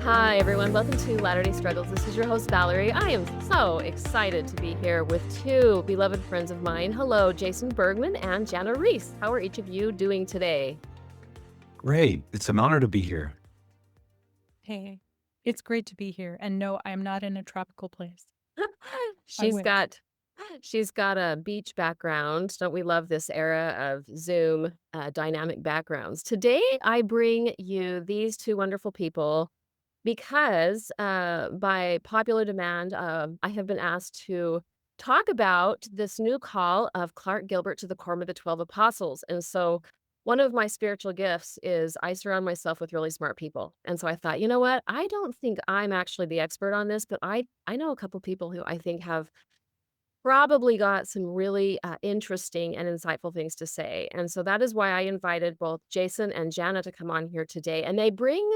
Hi, everyone. Welcome to Latter-day Struggles. This is your host, Valerie. I am so excited to be here with two beloved friends of mine. Hello, Jason Bergman and Jana Reese. How are each of you doing today? Great. It's an honor to be here. Hey, it's great to be here. And no, I am not in a tropical place. I She's wish. got she's got a beach background. Don't we love this era of Zoom dynamic backgrounds? Today, I bring you these two wonderful people because by popular demand, I have been asked to talk about this new call of Clark Gilbert to the Quorum of the 12 Apostles. And so one of my spiritual gifts is I surround myself with really smart people. And so I thought, you know what? I don't think I'm actually the expert on this, but I know a couple people who I think have probably got some really interesting and insightful things to say. And so that is why I invited both Jason and Jana to come on here today. And they bring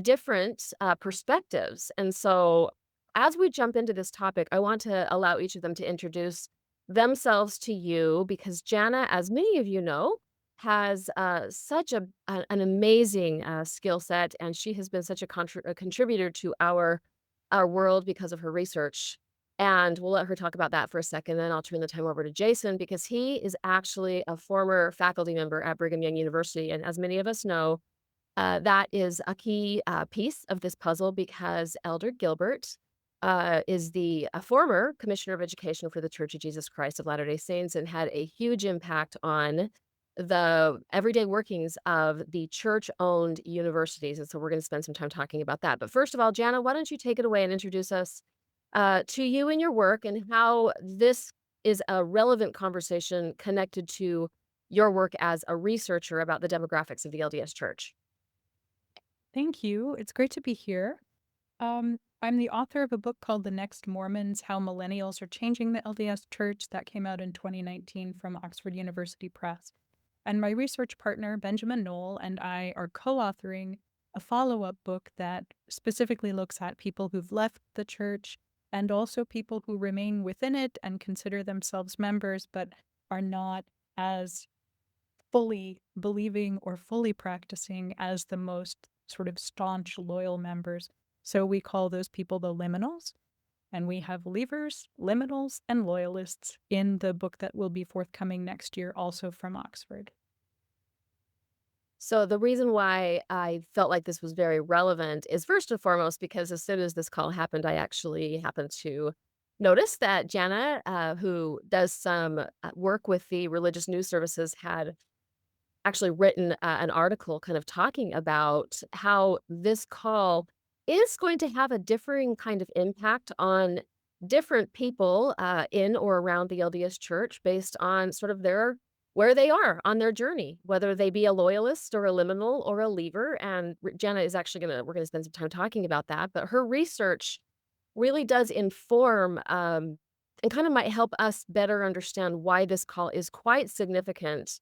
different perspectives. And so, as we jump into this topic, I want to allow each of them to introduce themselves to you because Jana, as many of you know, has such an amazing skill set, and she has been such a contributor to our world because of her research. And we'll let her talk about that for a second. Then I'll turn the time over to Jason because he is actually a former faculty member at Brigham Young University, and as many of us know, that is a key piece of this puzzle because Elder Gilbert is the a former Commissioner of Education for the Church of Jesus Christ of Latter-day Saints and had a huge impact on the everyday workings of the church-owned universities. And so we're going to spend some time talking about that. But first of all, Jana, why don't you take it away and introduce us to you and your work and how this is a relevant conversation connected to your work as a researcher about the demographics of the LDS Church. Thank you. It's great to be here. I'm the author of a book called The Next Mormons: How Millennials Are Changing the LDS Church that came out in 2019 from Oxford University Press. And my research partner, Benjamin Knoll, and I are co-authoring a follow-up book that specifically looks at people who've left the church and also people who remain within it and consider themselves members but are not as fully believing or fully practicing as the most sort of staunch, loyal members. So we call those people the liminals. And we have leavers, liminals, and loyalists in the book that will be forthcoming next year, also from Oxford. So the reason why I felt like this was very relevant is first and foremost because as soon as this call happened, I actually happened to notice that Jana, who does some work with the religious news services, had actually written an article kind of talking about how this call is going to have a differing kind of impact on different people in or around the LDS Church based on sort of their where they are on their journey, whether they be a loyalist or a liminal or a leaver. And Jenna is actually we're gonna spend some time talking about that. But her research really does inform and kind of might help us better understand why this call is quite significant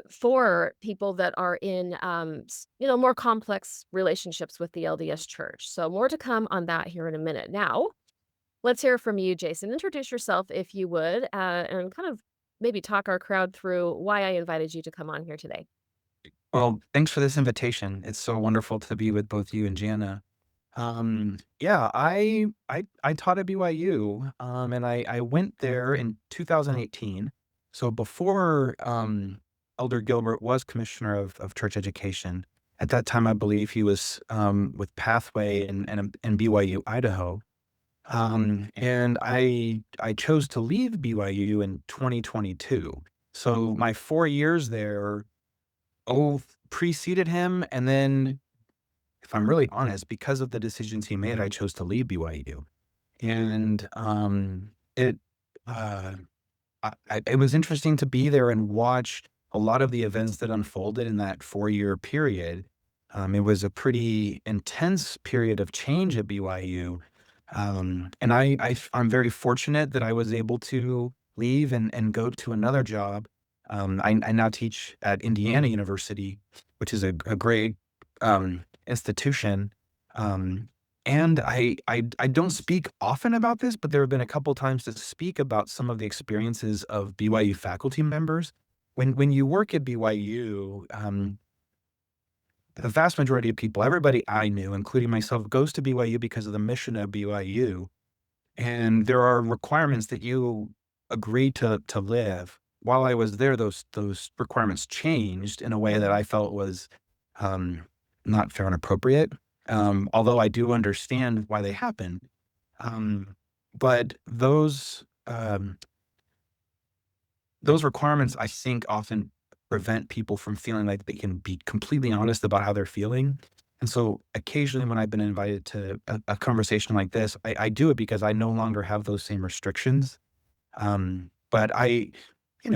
for people that are in, more complex relationships with the LDS Church. So more to come on that here in a minute. Now, let's hear from you, Jason. Introduce yourself if you would, and kind of maybe talk our crowd through why I invited you to come on here today. Well, thanks for this invitation. It's so wonderful to be with both you and Jana. Yeah, I taught at BYU, and I went there in 2018. So before Elder Gilbert was commissioner of church education, at that time I believe he was with Pathway and BYU Idaho. And I chose to leave BYU in 2022. So my 4 years there, preceded him, and then, if I'm really honest, because of the decisions he made, I chose to leave BYU. And it uh, it was interesting to be there and watch a lot of the events that unfolded in that 4 year period. It was a pretty intense period of change at BYU. And I'm very fortunate that I was able to leave and go to another job. I now teach at Indiana University, which is a great institution. And I don't speak often about this, but there have been a couple times to speak about some of the experiences of BYU faculty members. When you work at BYU, the vast majority of people, everybody I knew, including myself, goes to BYU because of the mission of BYU. And there are requirements that you agree to live. While I was there, those requirements changed in a way that I felt was, um, not fair and appropriate, although I do understand why they happened. But those requirements, I think, often prevent people from feeling like they can be completely honest about how they're feeling. And so occasionally when I've been invited to a conversation like this, I do it because I no longer have those same restrictions. But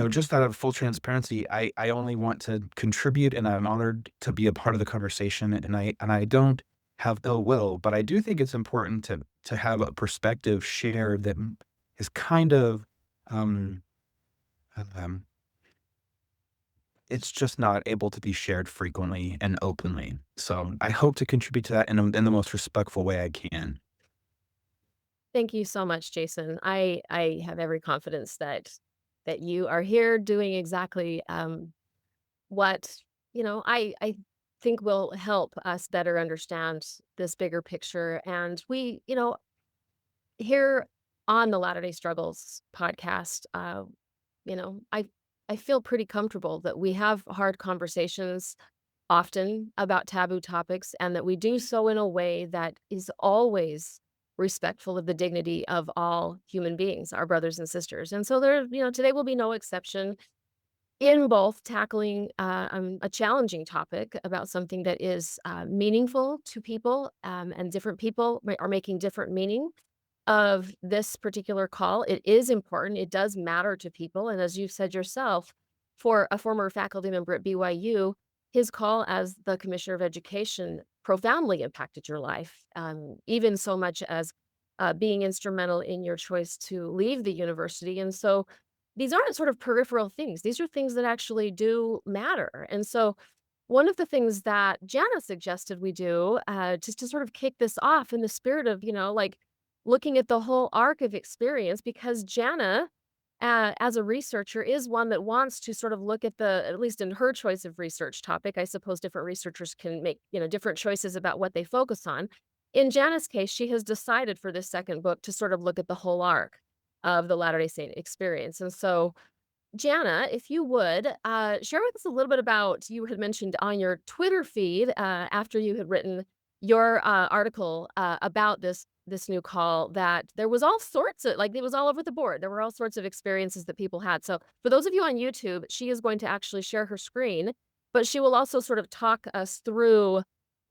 just out of full transparency, I only want to contribute and I'm honored to be a part of the conversation and I don't have ill will, but I do think it's important to have a perspective shared that is kind of um um it's just not able to be shared frequently and openly. So I hope to contribute to that in the most respectful way I can. Thank you so much, Jason. I have every confidence that you are here doing exactly, what, I think will help us better understand this bigger picture, and here on the Latter-day Struggles podcast, I feel pretty comfortable that we have hard conversations often about taboo topics and that we do so in a way that is always respectful of the dignity of all human beings, our brothers and sisters. And so today will be no exception in both tackling a challenging topic about something that is meaningful to people, and different people are making different meaning of this particular call. It is important, it does matter to people, and as you've said yourself, for a former faculty member at BYU, his call as the Commissioner of Education profoundly impacted your life, even so much as, being instrumental in your choice to leave the university, and so these aren't sort of peripheral things, these are things that actually do matter, and so one of the things that Jana suggested we do, just to sort of kick this off in the spirit of, like, looking at the whole arc of experience, because Jana, as a researcher, is one that wants to sort of look at at least in her choice of research topic, I suppose different researchers can make, different choices about what they focus on. In Jana's case, she has decided for this second book to sort of look at the whole arc of the Latter-day Saint experience. And so Jana, if you would, share with us a little bit about you had mentioned on your Twitter feed, after you had written your, article, about this new call, that there was all sorts of like, it was all over the board. There were all sorts of experiences that people had. So for those of you on YouTube, she is going to actually share her screen, but she will also sort of talk us through,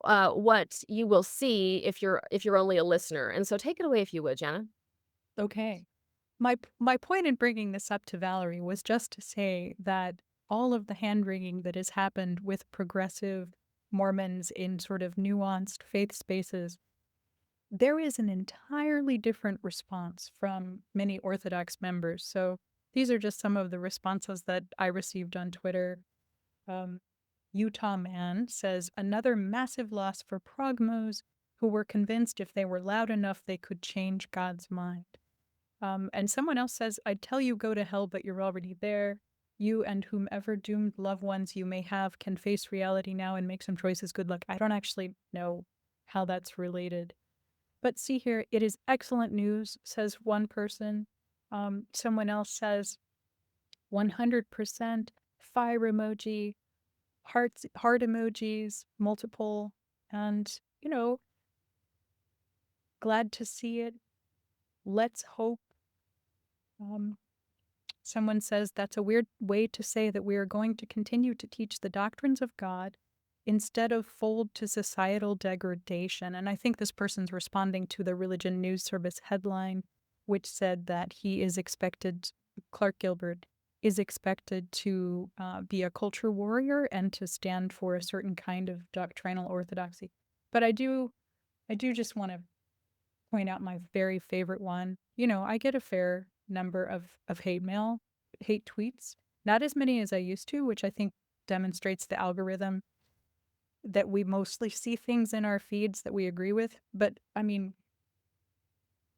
what you will see if you're only a listener. And so take it away if you would, Jana. Okay. My point in bringing this up to Valerie was just to say that all of the hand-wringing that has happened with progressive Mormons in sort of nuanced faith spaces, there is an entirely different response from many Orthodox members. So these are just some of the responses that I received on Twitter. Um, Utah Man says, another massive loss for progmos who were convinced if they were loud enough they could change God's mind. And someone else says, I'd tell you go to hell, but you're already there. You and whomever doomed loved ones you may have can face reality now and make some choices. Good luck. I don't actually know how that's related. But see here, it is excellent news, says one person. Someone else says 100% fire emoji, heart emojis, multiple, and, glad to see it. Let's hope. Um, Someone says that's a weird way to say that we are going to continue to teach the doctrines of God instead of fold to societal degradation. And I think this person's responding to the Religion News Service headline, which said that he is expected, Clark Gilbert is expected to be a culture warrior and to stand for a certain kind of doctrinal orthodoxy. But I do just want to point out my very favorite one. I get a fair number of hate tweets, not as many as I used to, which I think demonstrates the algorithm. that we mostly see things in our feeds that we agree with. But I mean,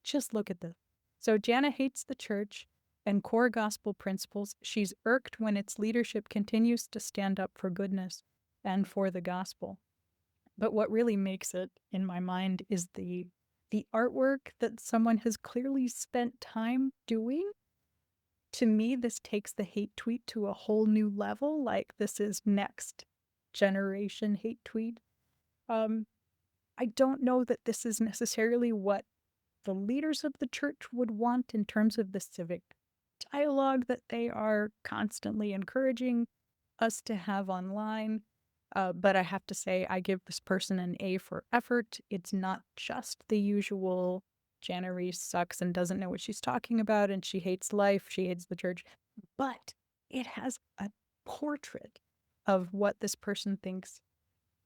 just look at this. So Jana hates the church and core gospel principles. She's irked when its leadership continues to stand up for goodness and for the gospel. But what really makes it, in my mind, is the artwork that someone has clearly spent time doing. To me, this takes the hate tweet to a whole new level. Like, this is next generation hate tweet. Um, I don't know that this is necessarily what the leaders of the church would want in terms of the civic dialogue that they are constantly encouraging us to have online. But I have to say, I give this person an A for effort. It's not just the usual Jana Reese sucks and doesn't know what she's talking about, and she hates life, she hates the church, but it has a portrait of what this person thinks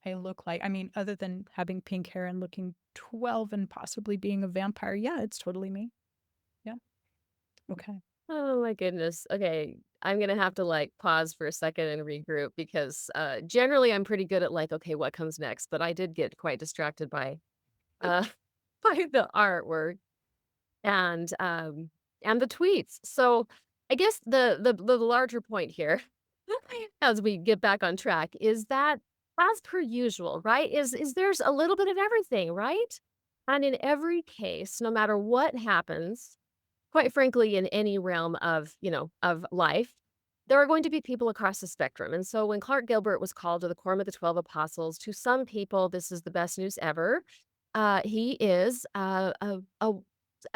I look like. I mean, other than having pink hair and looking 12 and possibly being a vampire, yeah, it's totally me. Yeah. Okay. Oh my goodness. Okay, I'm gonna have to, like, pause for a second and regroup because, generally, I'm pretty good at, like, "Okay, what comes next?" But I did get quite distracted by, uh, by the artwork and, um, and the tweets. So, I guess the larger point here, as we get back on track, is that as per usual, right, is there's a little bit of everything, right? And in every case, no matter what happens, quite frankly, in any realm of, of life, there are going to be people across the spectrum. And so when Clark Gilbert was called to the Quorum of the 12 Apostles, to some people, this is the best news ever. He is a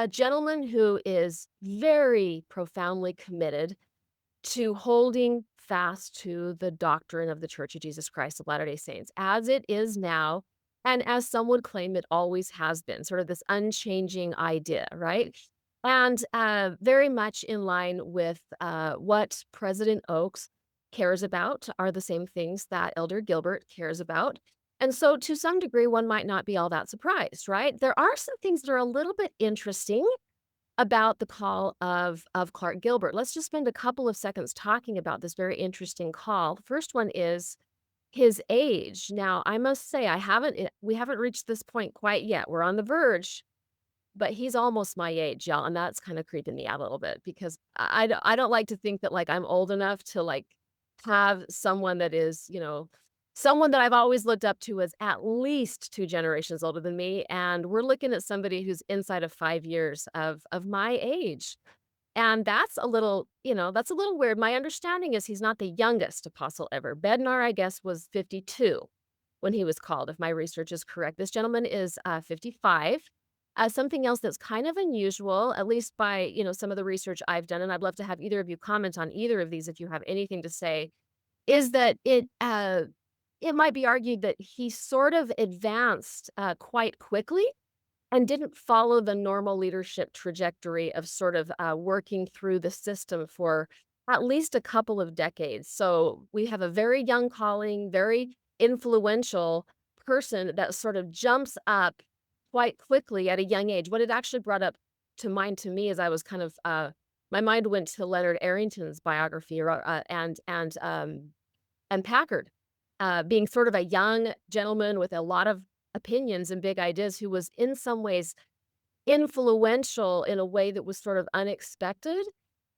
gentleman who is very profoundly committed to holding fast to the doctrine of the Church of Jesus Christ of Latter day Saints as it is now. And as some would claim, it always has been sort of this unchanging idea, right? And very much in line with what President Oaks cares about are the same things that Elder Gilbert cares about. And so, to some degree, one might not be all that surprised, right? There are some things that are a little bit interesting about the call of Clark Gilbert. Let's just spend a couple of seconds talking about this very interesting call. The first one is his age. Now, I must say we haven't reached this point quite yet. We're on the verge, but he's almost my age, y'all, and that's kinda creeping me out a little bit because I don't like to think that, like, I'm old enough to, like, have someone that is, someone that I've always looked up to as at least 2 generations older than me, and we're looking at somebody who's inside of 5 years of my age, and that's a little weird. My understanding is he's not the youngest apostle ever. Bednar, I guess, was 52 when he was called, if my research is correct. This gentleman is, 55. Something else that's kind of unusual, at least by, some of the research I've done, and I'd love to have either of you comment on either of these if you have anything to say, is that it might be argued that he sort of advanced, quite quickly and didn't follow the normal leadership trajectory of sort of, working through the system for at least a couple of decades. So, we have a very young calling, very influential person that sort of jumps up quite quickly at a young age. What it actually brought up to mind to me as I was kind of, my mind went to Leonard Arrington's biography and Packard, being sort of a young gentleman with a lot of opinions and big ideas who was in some ways influential in a way that was sort of unexpected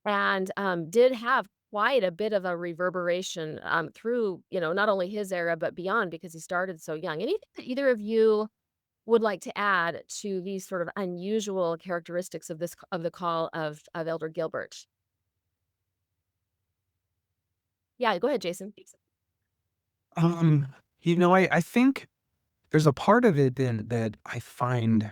and, did have quite a bit of a reverberation, through, not only his era, but beyond because he started so young. Anything that either of you would like to add to these sort of unusual characteristics of of the call of Elder Gilbert? Yeah, go ahead, Jason. Um, I think there's a part of it then that I find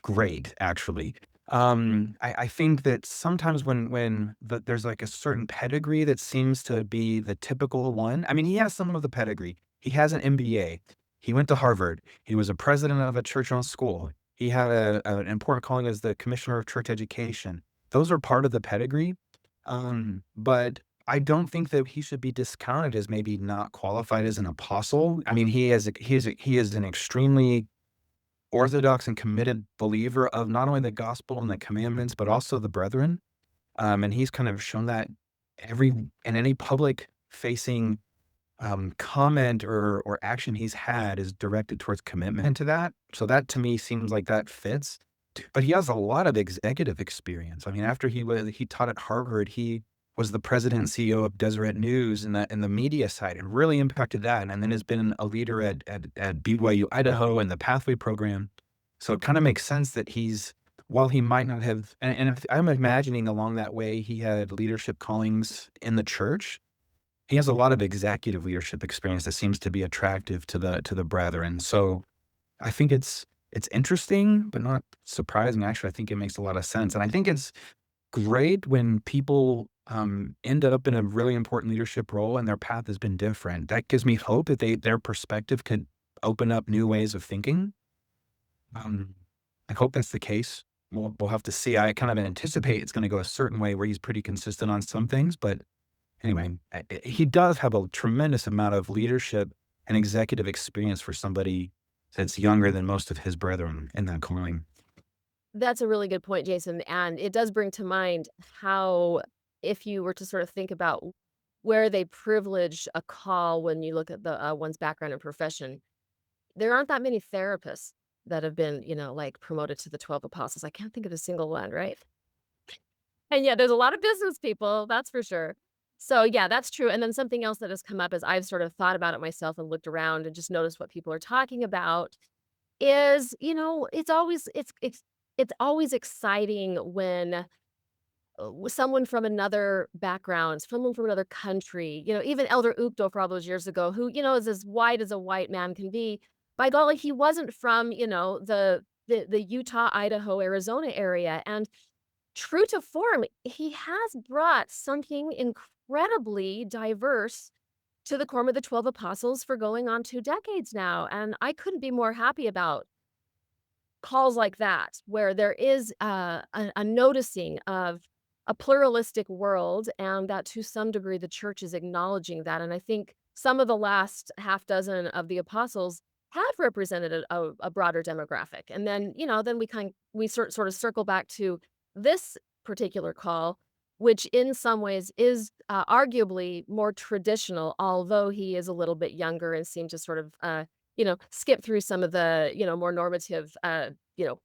great, actually. I think that sometimes when there's, like, a certain pedigree that seems to be the typical one. I mean, he has some of the pedigree. He has an MBA. He went to Harvard. He was a president of a church-owned school. He had an important calling as the commissioner of church education. Those are part of the pedigree, but I don't think that he should be discounted as maybe not qualified as an apostle. I mean, he is an extremely orthodox and committed believer of not only the gospel and the commandments, but also the brethren. And he's kind of shown that every in any public facing comment or action he's had is directed towards commitment to that. So that to me seems like that fits. But he has a lot of executive experience. I mean, after he taught at Harvard, he was the president and CEO of Deseret News in the media side and really impacted that. And then has been a leader at BYU Idaho and the Pathway program. So it kind of makes sense that he's while he might not have, and if, I'm imagining along that way he had leadership callings in the church. He has a lot of executive leadership experience that seems to be attractive to the brethren. So I think it's interesting, but not surprising. Actually, I think it makes a lot of sense. And I think it's great when people end up in a really important leadership role and their path has been different. That gives me hope that their perspective could open up new ways of thinking. Um, I hope that's the case. We'll have to see. I kind of anticipate it's going to go a certain way where he's pretty consistent on some things, but anyway, he does have a tremendous amount of leadership and executive experience for somebody that's younger than most of his brethren in that calling. That's a really good point, Jason, and it does bring to mind how if you were to sort of think about where they privilege a call when you look at one's background and profession, there aren't that many therapists that have been, like, promoted to the 12 apostles. I can't think of a single one, right? And yeah, there's a lot of business people, that's for sure. So, yeah, that's true, and then something else that has come up as I've sort of thought about it myself and looked around and just noticed what people are talking about is, it's always exciting when, someone from another background, someone from another country, even Elder Uchtdorf all those years ago, who, is as white as a white man can be. By golly, he wasn't from, the Utah, Idaho, Arizona area, and true to form, he has brought something incredibly diverse to the quorum of the 12 apostles for going on 2 decades now, and I couldn't be more happy about calls like that, where there is a noticing of a pluralistic world and that to some degree the church is acknowledging that. And I think some of the last half dozen of the apostles have represented a broader demographic. And then, then we sort of circle back to this particular call, which in some ways is arguably more traditional, although he is a little bit younger and seemed to sort of skip through some of the, more normative,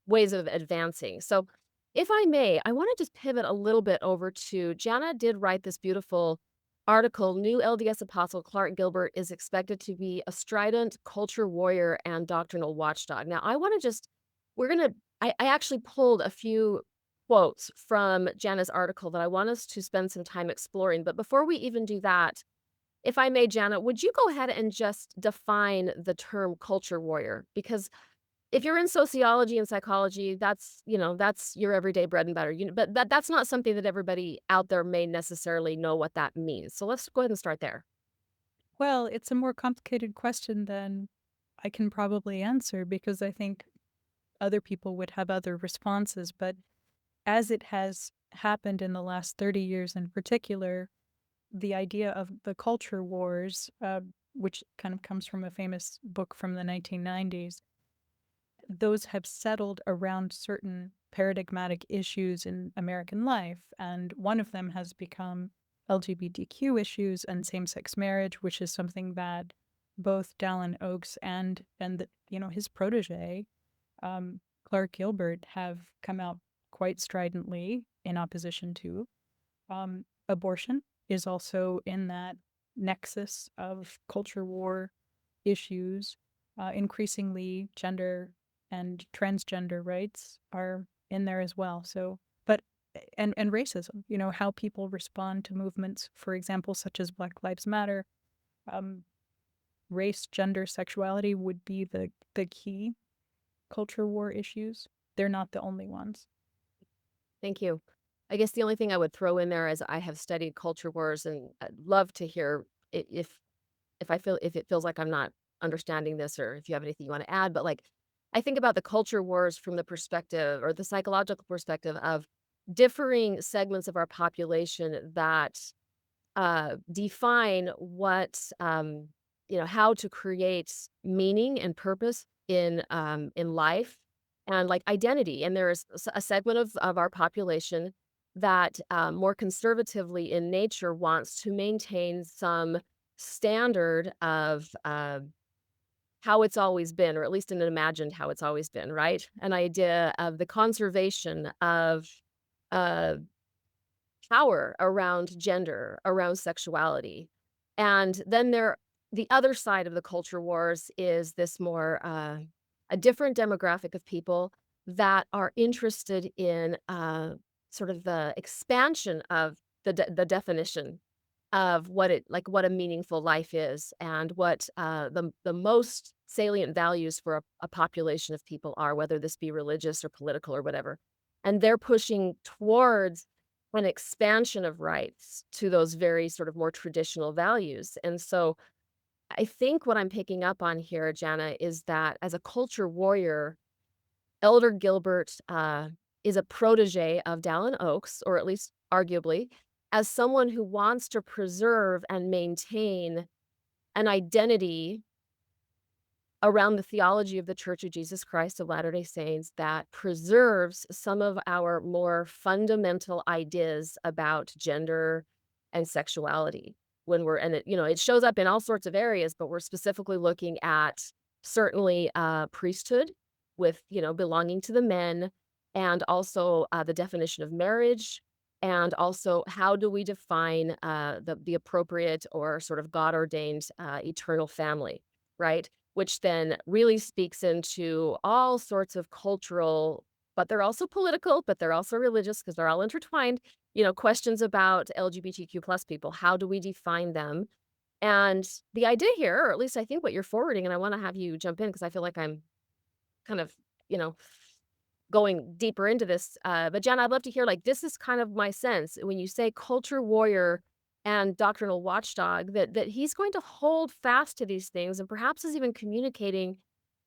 ways of advancing. So, if I may, I want to just pivot a little bit over to Jana did write this beautiful article. New LDS apostle Clark Gilbert is expected to be a strident culture warrior and doctrinal watchdog. Now, I want to just, we're going to, I actually pulled a few quotes from Jana's article that I want us to spend some time exploring. But before we even do that, if I may, Janet, would you go ahead and just define the term culture warrior? Because if you're in sociology and psychology, that's your everyday bread and butter. But that's not something that everybody out there may necessarily know what that means. So let's go ahead and start there. Well, it's a more complicated question than I can probably answer because I think other people would have other responses. But as it has happened in the last 30 years in particular, the idea of the culture wars, which kind of comes from a famous book from the 1990s, those have settled around certain paradigmatic issues in American life. And one of them has become LGBTQ issues and same-sex marriage, which is something that both Dallin Oaks and his protege, Clark Gilbert, have come out quite stridently in opposition to. Abortion is also in that nexus of culture war issues. Increasingly, gender and transgender rights are in there as well. So, but and racism, how people respond to movements, for example, such as Black Lives Matter. Um, Race, gender, sexuality would be the key culture war issues. They're not the only ones. Thank you. I guess the only thing I would throw in there is I have studied culture wars, and I'd love to hear if it feels like I'm not understanding this, or if you have anything you want to add. But like, I think about the culture wars from the perspective or the psychological perspective of differing segments of our population that define how to create meaning and purpose in life and like identity. And there is a segment of our population that more conservatively in nature wants to maintain some standard of, how it's always been, or at least an imagined how it's always been, right? An idea of the conservation of, uh, power around gender, around sexuality. And then the other side of the culture wars is this more, a different demographic of people that are interested in, sort of the expansion of the definition of what it like, what a meaningful life is and what, the most salient values for a population of people are, whether this be religious or political or whatever. And they're pushing towards an expansion of rights to those very sort of more traditional values, and so, I think what I'm picking up on here, Jana, is that as a culture warrior, Elder Gilbert, is a protege of Dallin Oaks, or at least arguably, as someone who wants to preserve and maintain an identity around the theology of the Church of Jesus Christ of Latter-day Saints that preserves some of our more fundamental ideas about gender and sexuality when we're and it shows up in all sorts of areas, but we're specifically looking at certainly, priesthood with, belonging to the men, and also, the definition of marriage, and also how do we define, the appropriate or sort of God-ordained, eternal family, right? Which then really speaks into all sorts of cultural, but they're also political, but they're also religious because 'cause they're all intertwined, questions about LGBTQ plus people. How do we define them? And the idea here, or at least I think what you're forwarding, and I wanna have you jump in because I feel like I'm kind of, you know, going deeper into this, but Jen, I'd love to hear, like, this is kind of my sense when you say culture warrior and doctrinal watchdog, that he's going to hold fast to these things and perhaps is even communicating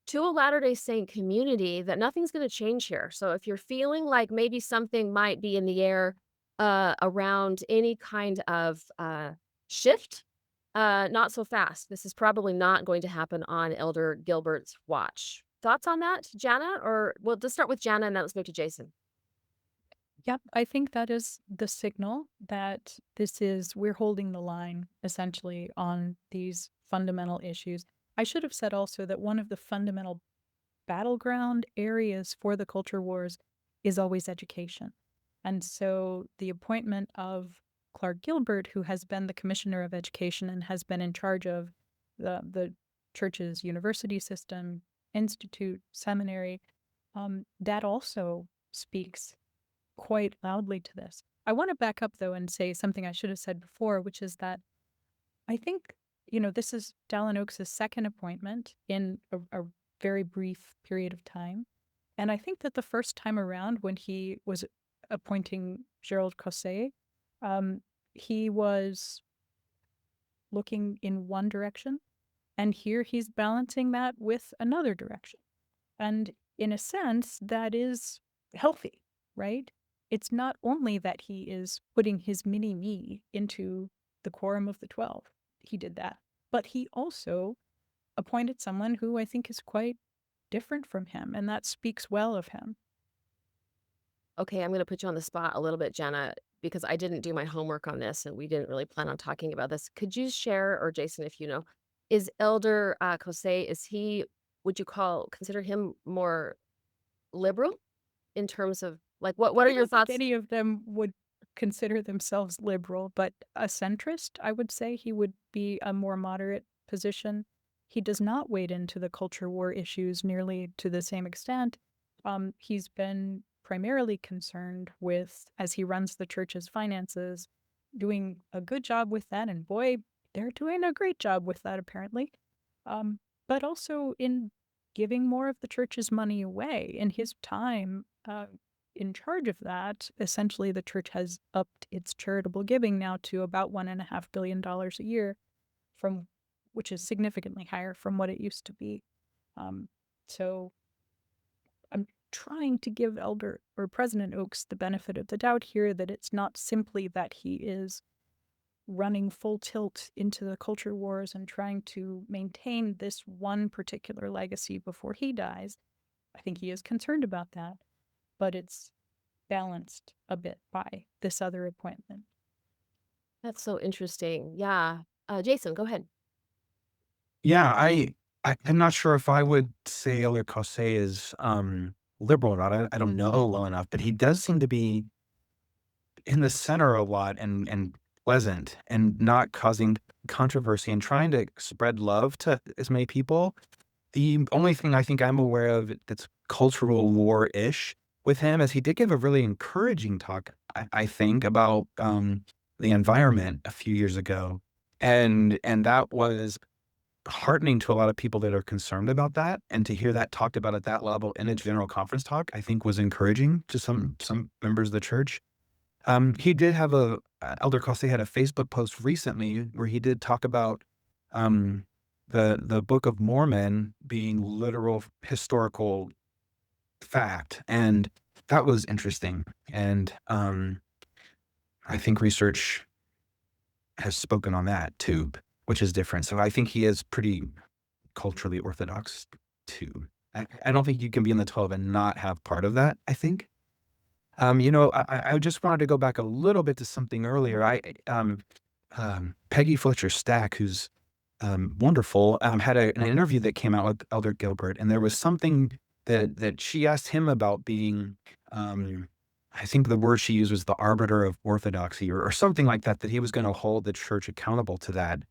to a Latter-day Saint community that nothing's gonna change here. So if you're feeling like maybe something might be in the air, around any kind of, shift, not so fast. This is probably not going to happen on Elder Gilbert's watch. Thoughts on that, Jana? Or well, let's start with Jana and then let's move to Jason. Yep, I think that is the signal that we're holding the line essentially on these fundamental issues. I should have said also that one of the fundamental battleground areas for the culture wars is always education. And so the appointment of Clark Gilbert, who has been the commissioner of education and has been in charge of the church's university system, institute, seminary, that also speaks quite loudly to this. I want to back up though and say something I should have said before, which is that I think, this is Dallin Oaks' second appointment in a very brief period of time. And I think that the first time around when he was appointing Gerald Cosset, he was looking in one direction. And here he's balancing that with another direction. And in a sense, that is healthy, right? It's not only that he is putting his mini me into the quorum of the 12, he did that, but he also appointed someone who I think is quite different from him, and that speaks well of him. Okay, I'm gonna put you on the spot a little bit, Jana, because I didn't do my homework on this and we didn't really plan on talking about this. Could you share, or Jason, if you know, is Elder Cosset, is he, would you consider him more liberal in terms of like what are I your don't think thoughts? any of them would consider themselves liberal, but a centrist, I would say he would be a more moderate position. He does not wade into the culture war issues nearly to the same extent. He's been primarily concerned with, as he runs the church's finances, doing a good job with that. And boy, they're doing a great job with that, apparently. But also in giving more of the church's money away. In his time, in charge of that, essentially the church has upped its charitable giving now to about $1.5 billion a year, from which is significantly higher from what it used to be. So I'm trying to give Elder or President Oaks the benefit of the doubt here that it's not simply that he is running full tilt into the culture wars and trying to maintain this one particular legacy before he dies. I think he is concerned about that, but it's balanced a bit by this other appointment. That's so interesting. Yeah. Jason, go ahead. Yeah, I'm not sure if I would say Elder Cossé is, liberal or not. I don't know well enough, but he does seem to be in the center a lot and pleasant and not causing controversy and trying to spread love to as many people. The only thing I think I'm aware of that's cultural war-ish with him is he did give a really encouraging talk, I think, about, the environment a few years ago, and that was heartening to a lot of people that are concerned about that, and to hear that talked about at that level in a general conference talk, I think was encouraging to some members of the church. He did have Elder Coste had a Facebook post recently where he did talk about, um, the Book of Mormon being literal historical fact, and that was interesting, and, I think research has spoken on that too, which is different, so I think he is pretty culturally orthodox too. I don't think you can be in the 12 and not have part of that, I think. I just wanted to go back a little bit to something earlier. Peggy Fletcher Stack, who's, wonderful, had an interview that came out with Elder Gilbert, and there was something that she asked him about being, um, I think the word she used was the arbiter of orthodoxy or something like that, that he was gonna hold the church accountable to that.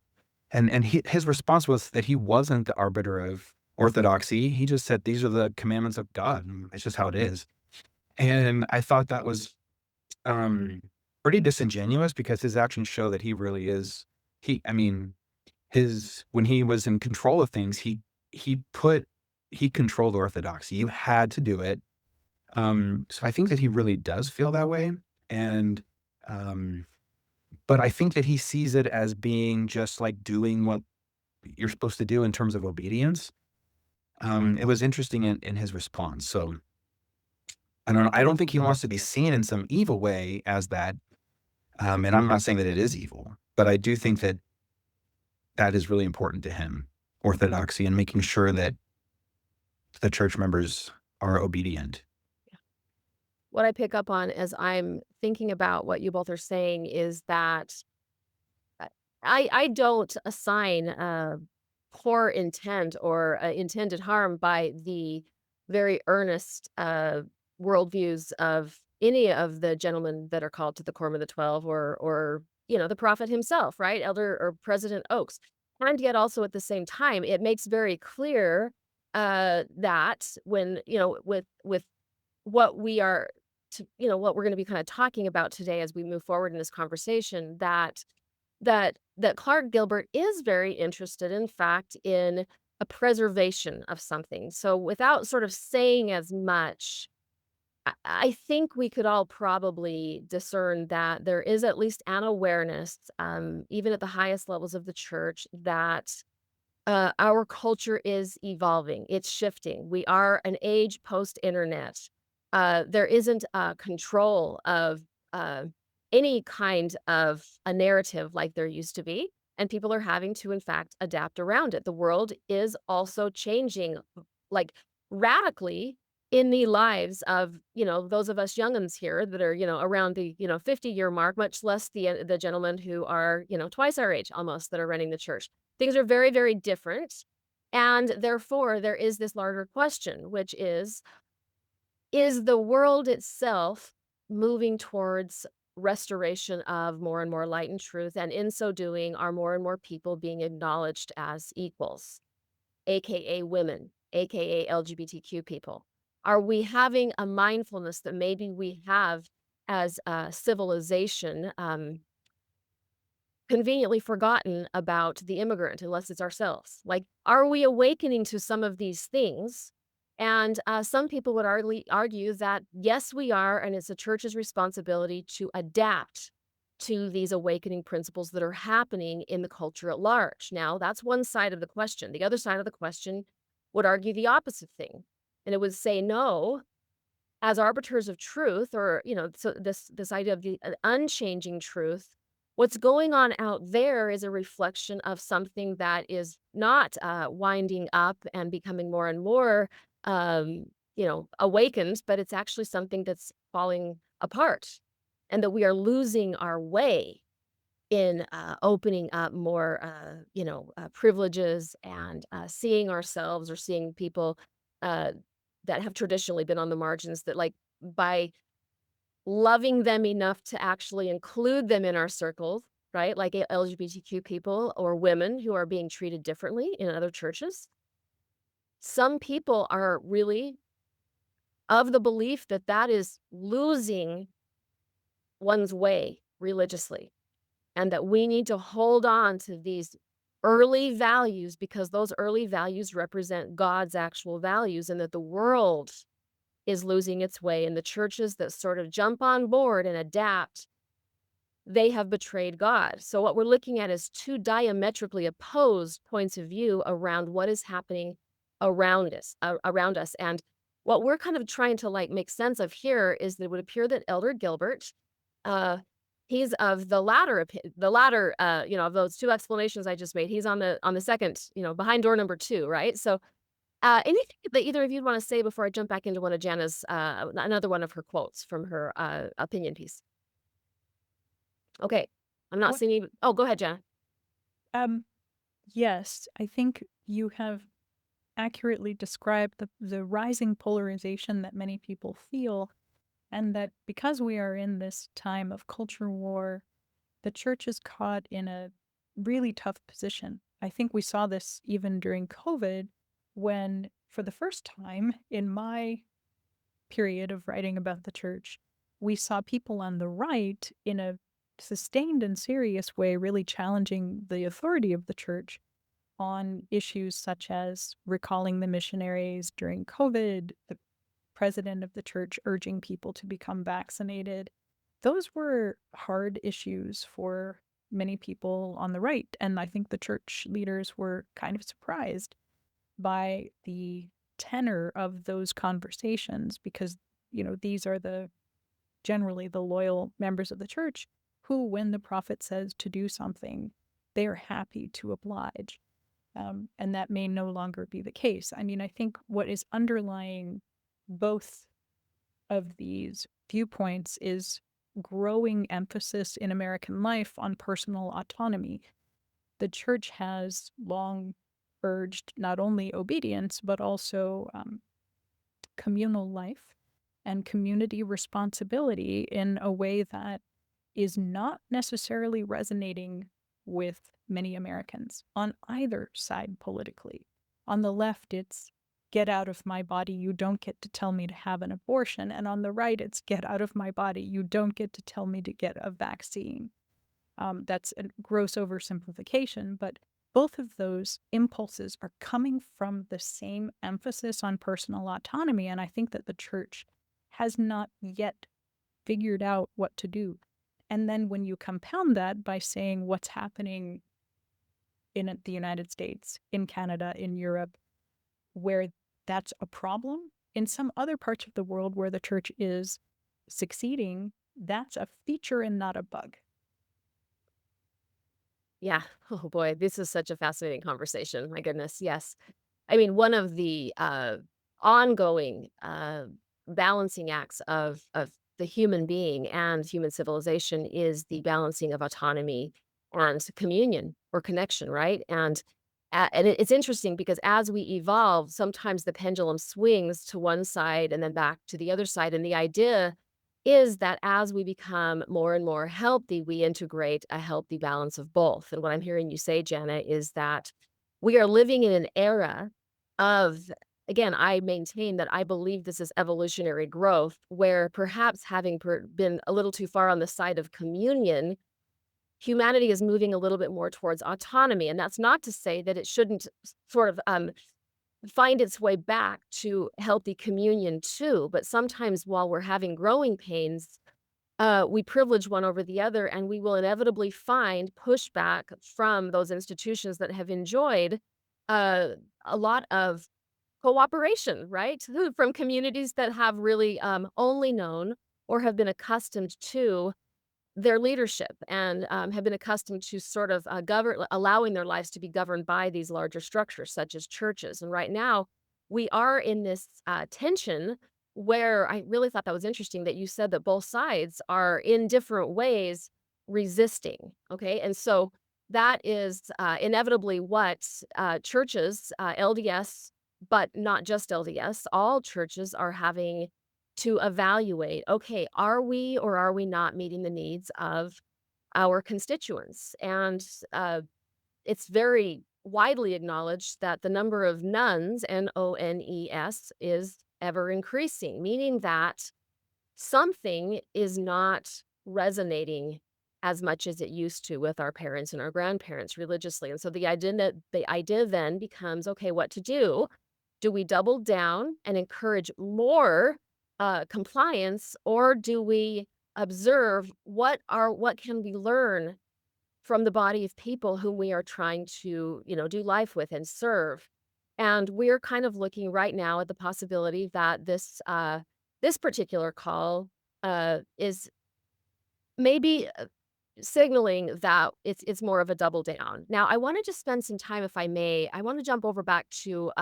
And his response was that he wasn't the arbiter of orthodoxy. He just said, "These are the commandments of God, and it's just how it is." And I thought that was, um, pretty disingenuous because his actions show that he really is I mean, his when he was in control of things, he put he controlled orthodoxy. You had to do it. So I think that he really does feel that way, and, um, but I think that he sees it as being just like doing what you're supposed to do in terms of obedience. It was interesting in his response. So I don't know. I don't think he wants to be seen in some evil way as that. And I'm not saying that it is evil, but I do think that that is really important to him, orthodoxy and making sure that the church members are obedient. What I pick up on as I'm thinking about what you both are saying is that I I don't assign, poor intent or, intended harm by the very earnest, worldviews of any of the gentlemen that are called to the Quorum of the 12 or, the prophet himself, right? Elder or President Oaks. And yet also at the same time, it makes very clear, that when, with what we are what we're gonna be kinda talking about today as we move forward in this conversation, that Clark Gilbert is very interested, in fact, in a preservation of something. So without sort of saying as much, I think we could all probably discern that there is at least an awareness, even at the highest levels of the church, that our culture is evolving, it's shifting. We are an age post-internet. There isn't control of uh, any kind of a narrative like there used to be, and people are having to, in fact, adapt around it. The world is also changing, like, radically in the lives of, those of us young'uns here that are, around the, 50-year mark, much less the gentlemen who are, twice our age almost that are running the church. Things are very, very different, and therefore, there is this larger question, which is the world itself moving towards restoration of more and more light and truth, and in so doing, are more and more people being acknowledged as equals, AKA women, AKA LGBTQ people? Are we having a mindfulness that maybe we have as a civilization, conveniently forgotten about the immigrant unless it's ourselves. Like, are we awakening to some of these things? And some people would argue that yes, we are, and it's the church's responsibility to adapt to these awakening principles that are happening in the culture at large. Now, that's one side of the question. The other side of the question would argue the opposite thing, and it would say no, as arbiters of truth, or so this idea of the unchanging truth, what's going on out there is a reflection of something that is not winding up and becoming more and more awakened, but it's actually something that's falling apart, and that we are losing our way in opening up more, privileges and seeing ourselves or seeing people uh, that have traditionally been on the margins that, like, by loving them enough to actually include them in our circles, right? Like LGBTQ people or women who are being treated differently in other churches. Some people are really of the belief that that is losing one's way religiously, and that we need to hold on to these early values because those early values represent God's actual values, and that the world is losing its way, and the churches that sort of jump on board and adapt, they have betrayed God. So what we're looking at is two diametrically opposed points of view around what is happening around us. And what we're kind of trying to like make sense of here is that it would appear that Elder Gilbert, uh, he's of the latter, of those two explanations I just made. He's on the second, behind door number two, right? So anything that either of you want to say before I jump back into one of Jana's, another one of her quotes from her opinion piece? Okay. I'm not What seeing any. Oh, go ahead, Jana. um yes, I think you have accurately described the rising polarization that many people feel, and that because we are in this time of culture war, the church is caught in a really tough position. I think we saw this even during COVID when, for the first time in my period of writing about the church, we saw people on the right in a sustained and serious way really challenging the authority of the church on issues such as recalling the missionaries during COVID, the president of the church urging people to become vaccinated. Those were hard issues for many people on the right. And I think the church leaders were kind of surprised by the tenor of those conversations because, these are generally the loyal members of the church who, when the prophet says to do something, they're happy to oblige. And that may no longer be the case. I mean, I think what is underlying both of these viewpoints is growing emphasis in American life on personal autonomy. The church has long urged not only obedience, but also communal life and community responsibility in a way that is not necessarily resonating with many Americans on either side politically. On the left, it's get out of my body, you don't get to tell me to have an abortion. And on the right, it's get out of my body, you don't get to tell me to get a vaccine. That's a gross oversimplification, but both of those impulses are coming from the same emphasis on personal autonomy. And I think that the church has not yet figured out what to do. And then when you compound that by saying what's happening in the United States, in Canada, in Europe, where that's a problem, in some other parts of the world where the church is succeeding, that's a feature and not a bug. Yeah. Oh boy, this is such a fascinating conversation. My goodness. Yes. I mean, one of the ongoing balancing acts of the human being and human civilization is the balancing of autonomy and communion or connection, right? And it's interesting because as we evolve, sometimes the pendulum swings to one side and then back to the other side. And the idea is that as we become more and more healthy, we integrate a healthy balance of both. And what I'm hearing you say, Jana, is that we are living in an era of, again, I maintain that I believe this is evolutionary growth, where perhaps having been a little too far on the side of communion, humanity is moving a little bit more towards autonomy. And that's not to say that it shouldn't sort of find its way back to healthy communion too. But sometimes while we're having growing pains, we privilege one over the other, and we will inevitably find pushback from those institutions that have enjoyed uh, a lot of cooperation, right? From communities that have really only known or have been accustomed to their leadership and have been accustomed to sort of allowing their lives to be governed by these larger structures, such as churches. And right now, we are in this tension where I really thought that was interesting that you said that both sides are in different ways resisting, okay? And so that is, inevitably what, churches, LDS, but not just LDS, all churches are having to evaluate, okay, are we or are we not meeting the needs of our constituents? And, it's very widely acknowledged that the number of nuns, Nones, is ever increasing, meaning that something is not resonating as much as it used to with our parents and our grandparents religiously. And so the idea then becomes, okay, what to do? Do we double down and encourage more compliance, or do we observe what can we learn from the body of people whom we are trying to, do life with and serve? And we're kind of looking right now at the possibility that this particular call, is maybe, signaling that it's more of a double down. Now, I wanna just spend some time, if I may. I wanna jump over back to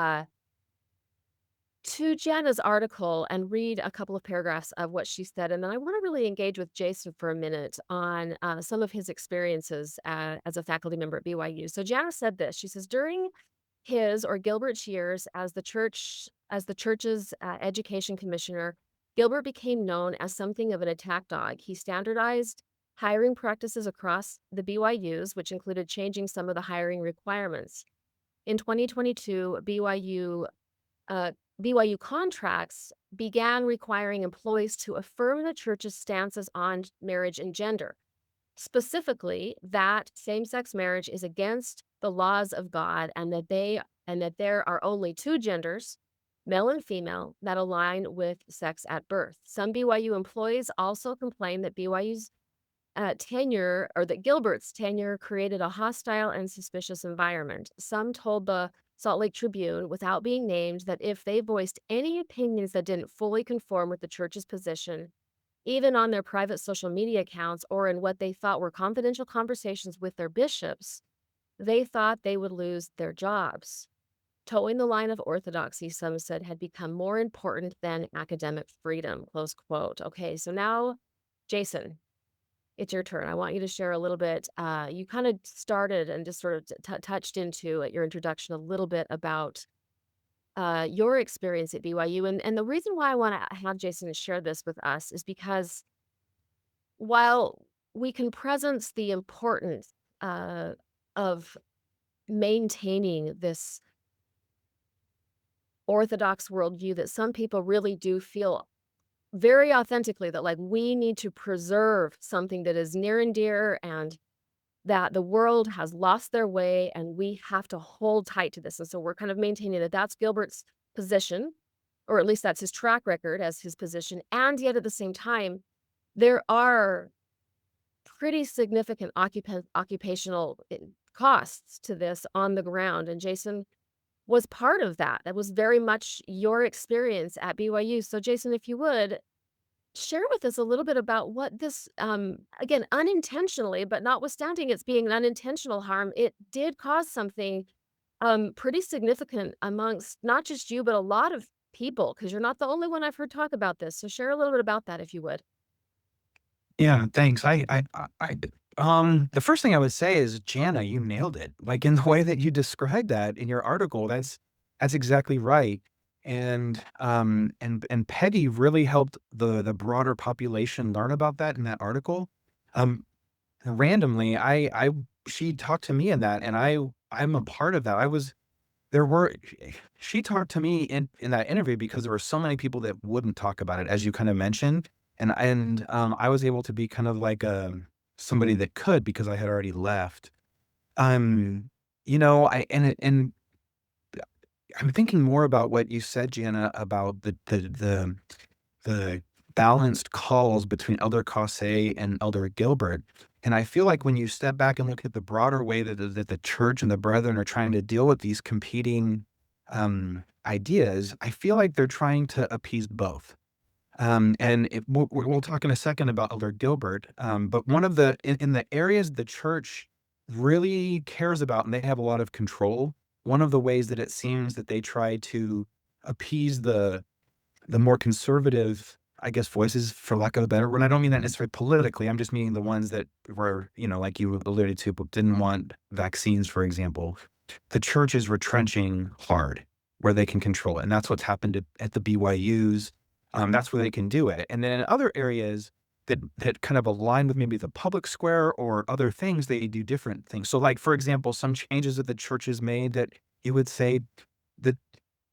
Jana's article and read a couple of paragraphs of what she said, and then I wanna really engage with Jason for a minute on, some of his experiences, as a faculty member at BYU. So Jana said this, she says, "During his or Gilbert's years as the church's, education commissioner, Gilbert became known as something of an attack dog. He standardized hiring practices across the BYUs, which included changing some of the hiring requirements. In 2022, uh, BYU contracts began requiring employees to affirm the church's stances on marriage and gender, specifically that same-sex marriage is against the laws of God, and that there are only two genders, male and female, that align with sex at birth. Some BYU employees also complained that Gilbert's tenure created a hostile and suspicious environment. Some told the Salt Lake Tribune, without being named, that if they voiced any opinions that didn't fully conform with the church's position, even on their private social media accounts or in what they thought were confidential conversations with their bishops, they thought they would lose their jobs. Towing the line of orthodoxy, some said, had become more important than academic freedom." Close quote. Okay, so now, Jason, it's your turn. I want you to share a little bit. You kind of started and just sort of touched into at your introduction a little bit about your experience at BYU. And the reason why I want to have Jason share this with us is because while we can presence the importance uh, of maintaining this orthodox worldview, that some people really do feel very authentically that, like, we need to preserve something that is near and dear, and that the world has lost their way and we have to hold tight to this. And so we're kind of maintaining that that's Gilbert's position, or at least that's his track record as his position. And yet at the same time, there are pretty significant occupational costs to this on the ground. And Jason was part of that. That was very much your experience at BYU. So, Jason, if you would share with us a little bit about what this, again, unintentionally, but notwithstanding it's being an unintentional harm, it did cause something pretty significant amongst not just you, but a lot of people, because you're not the only one I've heard talk about this. So share a little bit about that if you would. Yeah, thanks. The first thing I would say is, Jana, you nailed it. Like, in the way that you described that in your article, that's exactly right. And Peggy really helped the broader population learn about that in that article. Um, Randomly, she talked to me in that, and I'm a part of that. There were she talked to me in that interview because there were so many people that wouldn't talk about it, as you kind of mentioned, I was able to be kind of like, somebody that could, because I had already left. Um, I and I'm thinking more about what you said, Jana, about the balanced calls between Elder Cossé and Elder Gilbert, and I feel like when you step back and look at the broader way that the church and the brethren are trying to deal with these competing, ideas, I feel like they're trying to appease both. And we'll talk in a second about Elder Gilbert, but one of in the areas the church really cares about and they have a lot of control, one of the ways that it seems that they try to appease the more conservative, I guess, voices, for lack of a better word. I don't mean that necessarily politically. I'm just meaning the ones that were, like you alluded to, but didn't want vaccines, for example. The church is retrenching hard where they can control it. And that's what's happened at the BYUs. That's where they can do it. And then in other areas that kind of align with maybe the public square or other things, they do different things. So, like, for example, some changes that the church has made that you would say that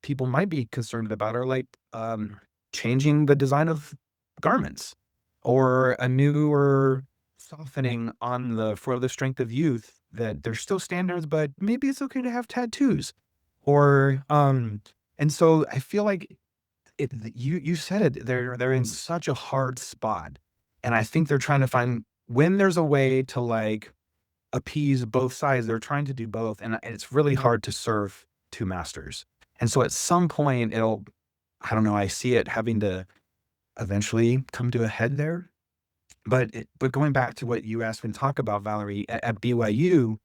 people might be concerned about are like changing the design of garments or a newer softening on the for the strength of youth that there's still standards, but maybe it's okay to have tattoos or and so I feel like you said it, they're in such a hard spot. And I think they're trying to find when there's a way to like appease both sides, they're trying to do both, and it's really hard to serve 2 masters. And so at some point, I don't know, I see it having to eventually come to a head there. But going back to what you asked me to talk about, Valerie, at BYU,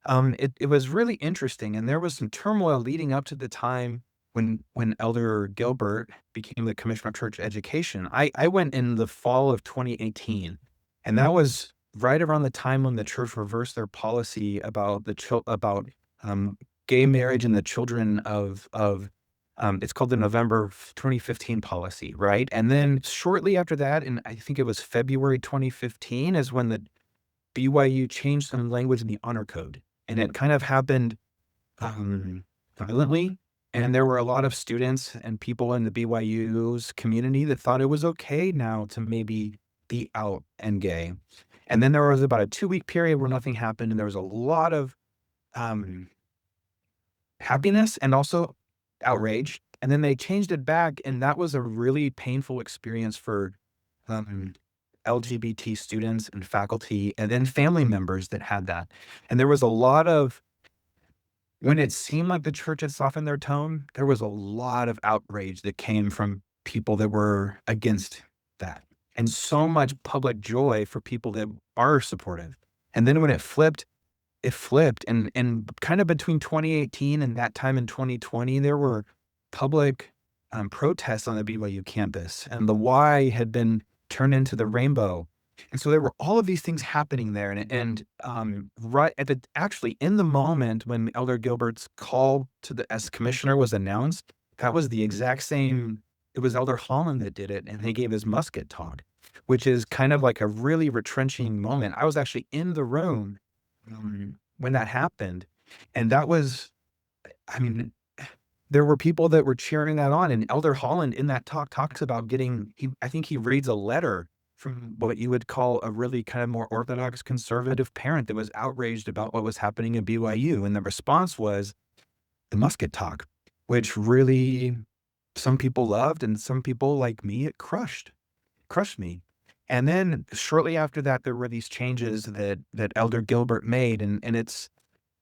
it was really interesting, and there was some turmoil leading up to the time when Elder Gilbert became the commissioner of church education. I went in the fall of 2018, and that was right around the time when the church reversed their policy about um, gay marriage and the children it's called the November 2015 policy, right? And then shortly after that, and I think it was February 2015, is when the BYU changed some language in the honor code, and it kind of happened, violently, and there were a lot of students and people in the BYU's community that thought it was okay now to maybe be out and gay. And then there was about a 2-week period where nothing happened, and there was a lot of, um, happiness and also outrage, and then they changed it back, and that was a really painful experience for, um, LGBT students and faculty, and then family members that had that. And there was a lot of when it seemed like the church had softened their tone, there was a lot of outrage that came from people that were against that, and so much public joy for people that are supportive. And then when it flipped, and kind of between 2018 and that time in 2020, there were public, protests on the BYU campus, and the Y had been turned into the rainbow. And so there were all of these things happening there, right at the actually, in the moment when Elder Gilbert's call to the as commissioner was announced, that was the exact same it was Elder Holland that did it, and he gave his musket talk, which is kind of like a really retrenching moment. I was actually in the room when that happened, and that was I mean, there were people that were cheering that on, and Elder Holland in that talk talks about getting I think he reads a letter from what you would call a really kind of more orthodox conservative parent that was outraged about what was happening at BYU, and the response was the musket talk, which really some people loved, and some people like me, it crushed me. And then shortly after that, there were these changes that Elder Gilbert made, and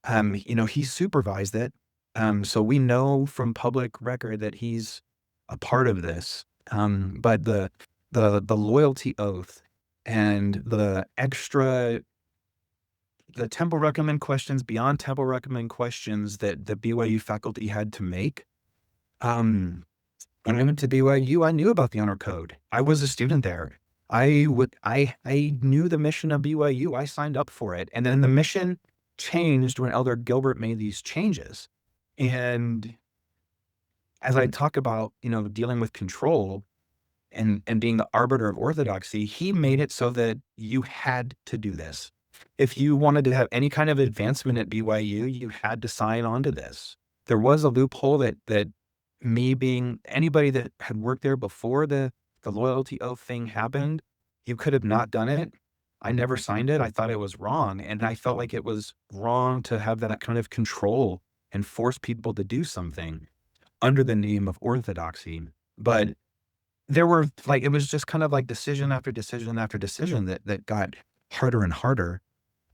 he supervised it. So we know from public record that he's a part of this. But the loyalty oath and the temple recommend questions beyond temple recommend questions that the BYU faculty had to make. Um, when I went to BYU, I knew about the honor code. I was a student there. I knew the mission of BYU. I signed up for it. And then the mission changed when Elder Gilbert made these changes. And as I talk about, dealing with control and being the arbiter of orthodoxy, he made it so that you had to do this. If you wanted to have any kind of advancement at BYU, you had to sign on to this. There was a loophole that me being anybody that had worked there before the loyalty oath thing happened, you could have not done it. I never signed it. I thought it was wrong, and I felt like it was wrong to have that kind of control and force people to do something under the name of orthodoxy. But there were like it was just kind of like decision after decision after decision that got harder and harder.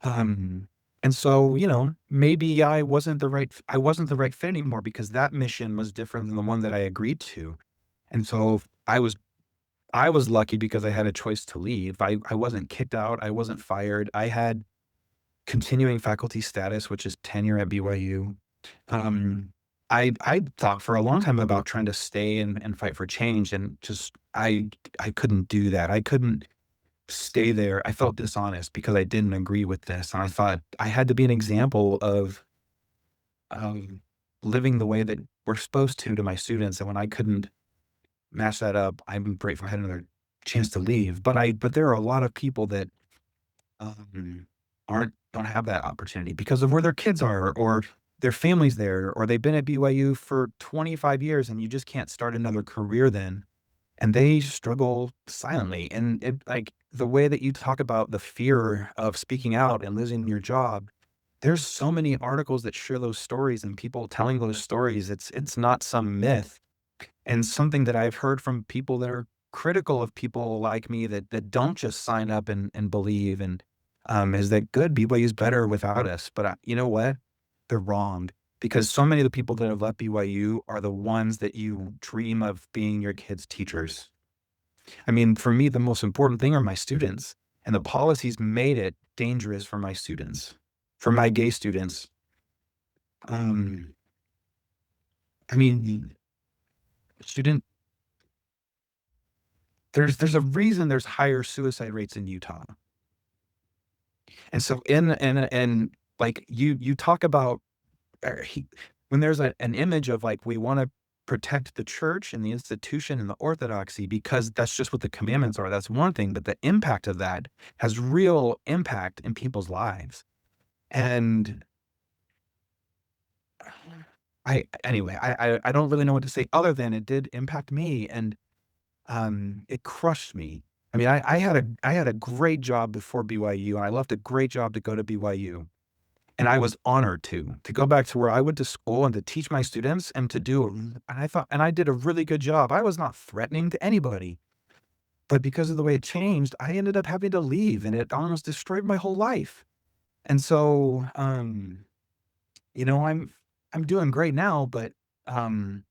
Um, and so, maybe I wasn't the right fit anymore because that mission was different than the one that I agreed to. And so I was lucky because I had a choice to leave. I wasn't kicked out. I wasn't fired. I had continuing faculty status, which is tenure at BYU. Um, I thought for a long time about trying to stay and fight for change, and just I couldn't do that. I couldn't stay there. I felt dishonest because I didn't agree with this, and I thought I had to be an example of living the way that we're supposed to my students, and when I couldn't match that up, I'm grateful I had another chance to leave. But there are a lot of people that um, don't have that opportunity because of where their kids are, or their families there, or they've been at BYU for 25 years and you just can't start another career then. And they struggle silently. And like the way that you talk about the fear of speaking out and losing your job, there's so many articles that share those stories and people telling those stories. It's not some myth. And something that I've heard from people that are critical of people like me that don't just sign up and believe is that good, BYU is better without us. But you know what? They're wrong because so many of the people that have left BYU are the ones that you dream of being your kids' teachers. I mean, for me, the most important thing are my students, and the policies made it dangerous for my students, for my gay students. Um, I mean, student there's a reason there's higher suicide rates in Utah. And so like you talk about when there's an image of like we want to protect the church and the institution and the orthodoxy because that's just what the commandments are. That's one thing, but the impact of that has real impact in people's lives. And I anyway, I don't really know what to say other than it did impact me and it crushed me. I mean, I had a great job before BYU, and I left a great job to go to BYU, and I was honored to go back to where I went to school and to teach my students and to do and I did a really good job. I was not threatening to anybody, but because of the way it changed, I ended up having to leave, and it almost destroyed my whole life. And so, I'm doing great now, but, um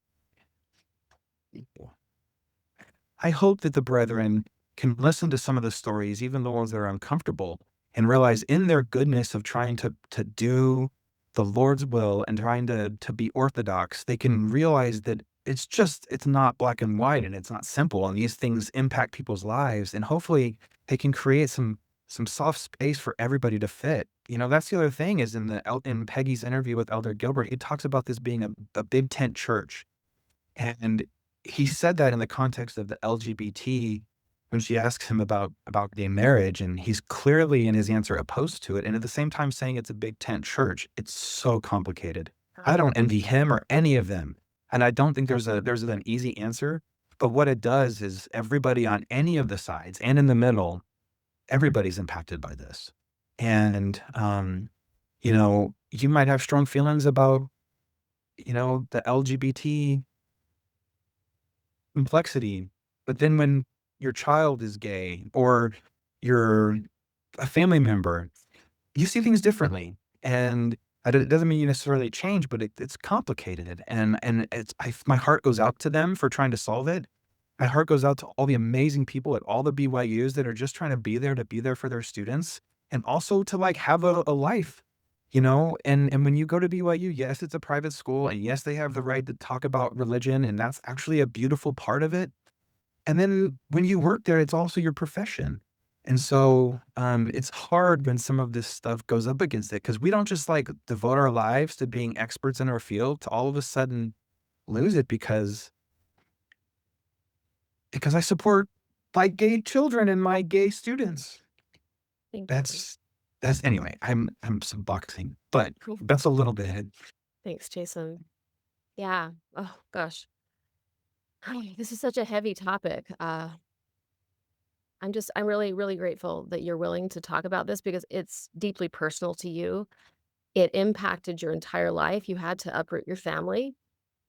I hope that the brethren can listen to some of the stories, even the ones that are uncomfortable, and realize in their goodness of trying to do the Lord's will and trying to be orthodox, they can realize that it's not black and white and it's not simple, and these things impact people's lives, and hopefully they can create some soft space for everybody to fit. That's the other thing is in Peggy's interview with Elder Gilbert, he talks about this being a big tent church. And he said that in the context of the LGBT when she asks him about gay marriage, and he's clearly in his answer opposed to it, and at the same time saying it's a big tent church. It's so complicated. I don't envy him or any of them, and I don't think there's an easy answer, but what it does is everybody on any of the sides and in the middle, everybody's impacted by this. And, you might have strong feelings about, the LGBT complexity. But then when your child is gay or you're a family member, you see things differently. And it doesn't mean you necessarily change, but it's complicated. And my heart goes out to them for trying to solve it. My heart goes out to all the amazing people at all the BYUs that are just trying to be there for their students and also to like have a life, and when you go to BYU, yes, it's a private school and yes, they have the right to talk about religion. And that's actually a beautiful part of it. And then when you work there, it's also your profession. And so, it's hard when some of this stuff goes up against it because we don't just like devote our lives to being experts in our field to all of a sudden lose it because I support my gay children and my gay students. Thank you. That's that's anyway, I'm boxing, but Cool. that's a little bit. Thanks, Jason. Yeah. Oh gosh. This is such a heavy topic. I'm really, really grateful that you're willing to talk about this because it's deeply personal to you. It impacted your entire life. You had to uproot your family.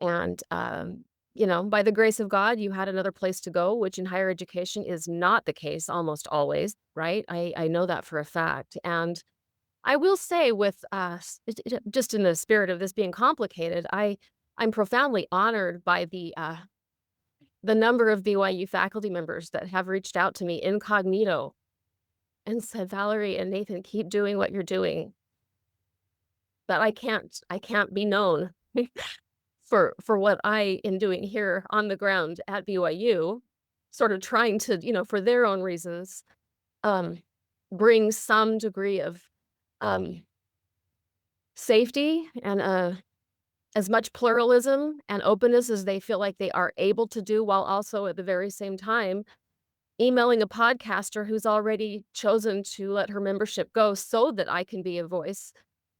And, by the grace of God, you had another place to go, which in higher education is not the case almost always, right? I know that for a fact. And I will say with just in the spirit of this being complicated, I'm profoundly honored by the number of BYU faculty members that have reached out to me incognito and said, "Valerie and Nathan, keep doing what you're doing." But I can't be known for what I am doing here on the ground at BYU, sort of trying to, for their own reasons, um, bring some degree of, um, safety and, as much pluralism and openness as they feel like they are able to do, while also at the very same time emailing a podcaster who's already chosen to let her membership go so that I can be a voice.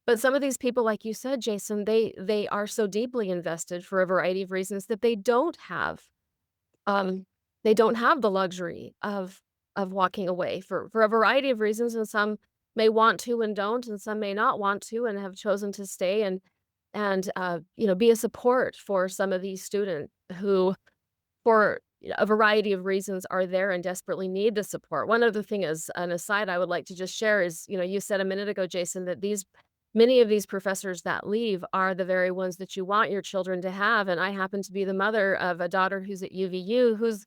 But some of these people, like you said, Jason, they are so deeply invested for a variety of reasons that um, they don't have the luxury of walking away for a variety of reasons, and some may want to and don't, and some may not want to and have chosen to stay and be a support for some of these students who, for a variety of reasons, are there and desperately need the support. One other thing, as an aside, I would like to just share is, you said a minute ago, Jason, that these many of these professors that leave are the very ones that you want your children to have. And I happen to be the mother of a daughter who's at UVU, whose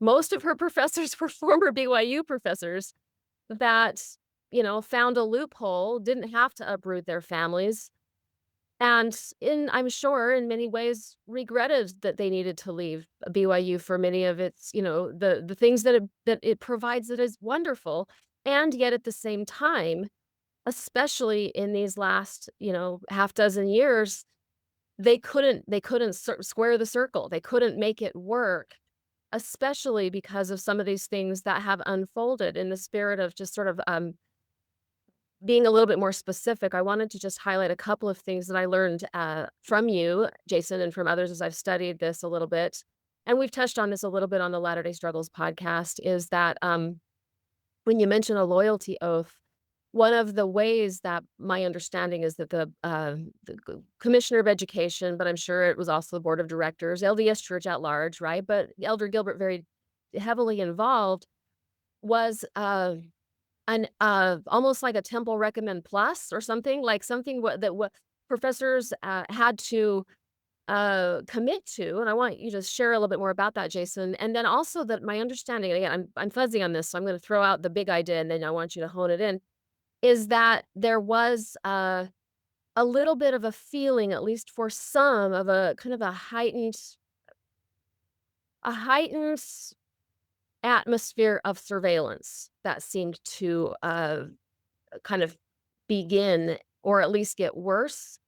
most of her professors were former BYU professors that, found a loophole, didn't have to uproot their families, and I'm sure in many ways regretted that they needed to leave BYU for many of its, the things that it provides that is wonderful. And yet at the same time, especially in these last, half dozen years, they couldn't square the circle. They couldn't make it work, especially because of some of these things that have unfolded in the spirit of just sort of being a little bit more specific. I wanted to just highlight a couple of things that I learned, from you, Jason, and from others as I've studied this a little bit. And we've touched on this a little bit on the Latter Day Struggles podcast, is that, when you mention a loyalty oath, one of the ways that my understanding is that the commissioner of education, but I'm sure it was also the board of directors, LDS Church at large, right? But Elder Gilbert very heavily involved, was, almost like a temple recommend plus or something, like something what professors, had to, commit to, and I want you to share a little bit more about that, Jason, and then also that my understanding, and again, I'm fuzzy on this, so I'm gonna throw out the big idea, and then I want you to hone it in, is that there was, a little bit of a feeling, at least for some, of a kind of a heightened atmosphere of surveillance that seemed to, kind of begin or at least get worse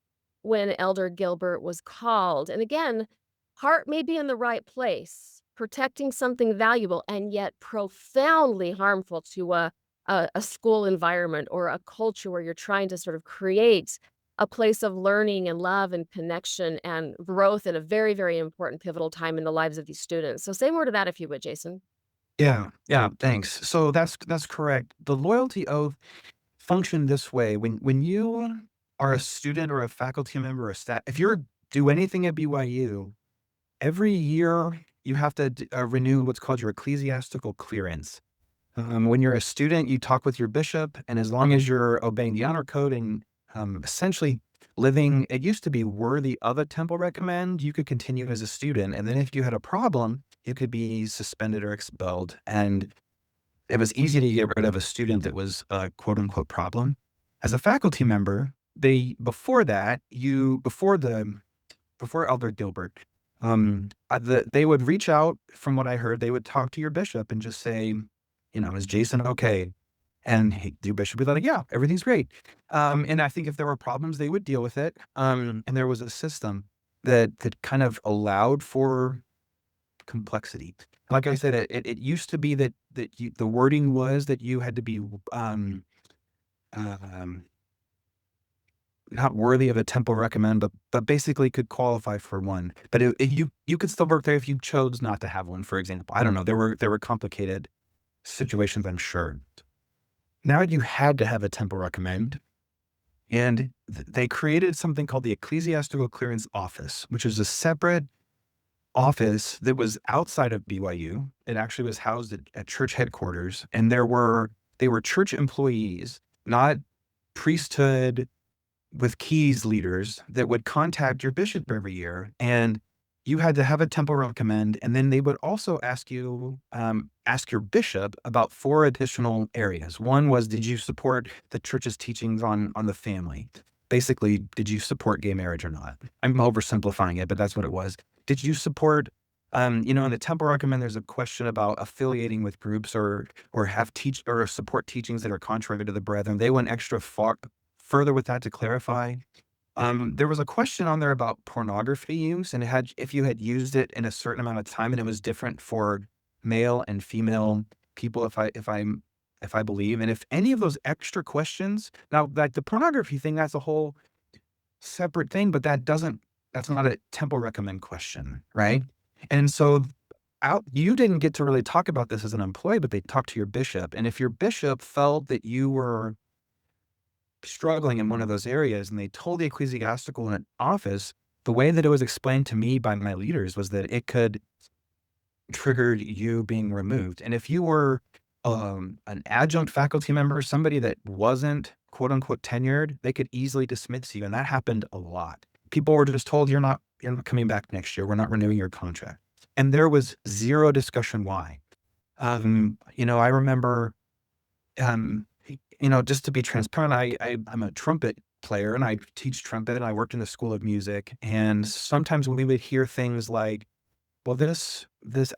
when Elder Gilbert was called. And again, heart may be in the right place, protecting something valuable and yet profoundly harmful to a school environment or a culture where you're trying to sort of create a place of learning and love and connection and growth in a very, very important pivotal time in the lives of these students. So say more to that if you would, Jason. Yeah, yeah, thanks. So that's correct. The loyalty oath functioned this way. When you are a student or a faculty member or staff, if you're do anything at BYU, every year you have to renew what's called your ecclesiastical clearance. When you're a student, you talk with your bishop, and as long as you're obeying the honor code and essentially living, it used to be worthy of a temple recommend, you could continue as a student. And then if you had a problem, you could be suspended or expelled. And it was easy to get rid of a student that was a quote unquote problem. As a faculty member, before that, before Elder Gilbert, they would reach out. From what I heard, they would talk to your bishop and just say, "Is Jason okay?" And your bishop would be like, "Yeah, everything's great." And I think if there were problems, they would deal with it. And there was a system that kind of allowed for complexity. Like I said, it used to be that the wording was that you had to be um, um, not worthy of a temple recommend, but basically could qualify for one. But you could still work there if you chose not to have one, for example. I don't know. There were complicated situations, I'm sure. Now you had to have a temple recommend, and they created something called the Ecclesiastical Clearance Office, which is a separate office that was outside of BYU. It actually was housed at church headquarters, and they were church employees, not priesthood with keys leaders that would contact your bishop every year, and you had to have a temple recommend, and then they would also ask your bishop about 4 additional areas. One was, did you support the church's teachings on the family? Basically, did you support gay marriage or not? I'm oversimplifying it, but that's what it was. Did you support, in the temple recommend, there's a question about affiliating with groups or have teach or support teachings that are contrary to the brethren. They went extra far further with that to clarify. There was a question on there about pornography use, and it had if you had used it in a certain amount of time, and it was different for male and female people, if I believe, and if any of those extra questions now, like the pornography thing, that's a whole separate thing, but that's not a temple recommend question, right? And so out you didn't get to really talk about this as an employee, but they talked to your bishop, and if your bishop felt that you were struggling in one of those areas and they told the ecclesiastical in office, the way that it was explained to me by my leaders was that it could trigger you being removed. And if you were an adjunct faculty member, somebody that wasn't quote unquote tenured, they could easily dismiss you. And that happened a lot. People were just told you're not coming back next year. We're not renewing your contract. And there was zero discussion why. I remember just to be transparent, I'm a trumpet player and I teach trumpet and I worked in the school of music. And sometimes when we would hear things like, well, this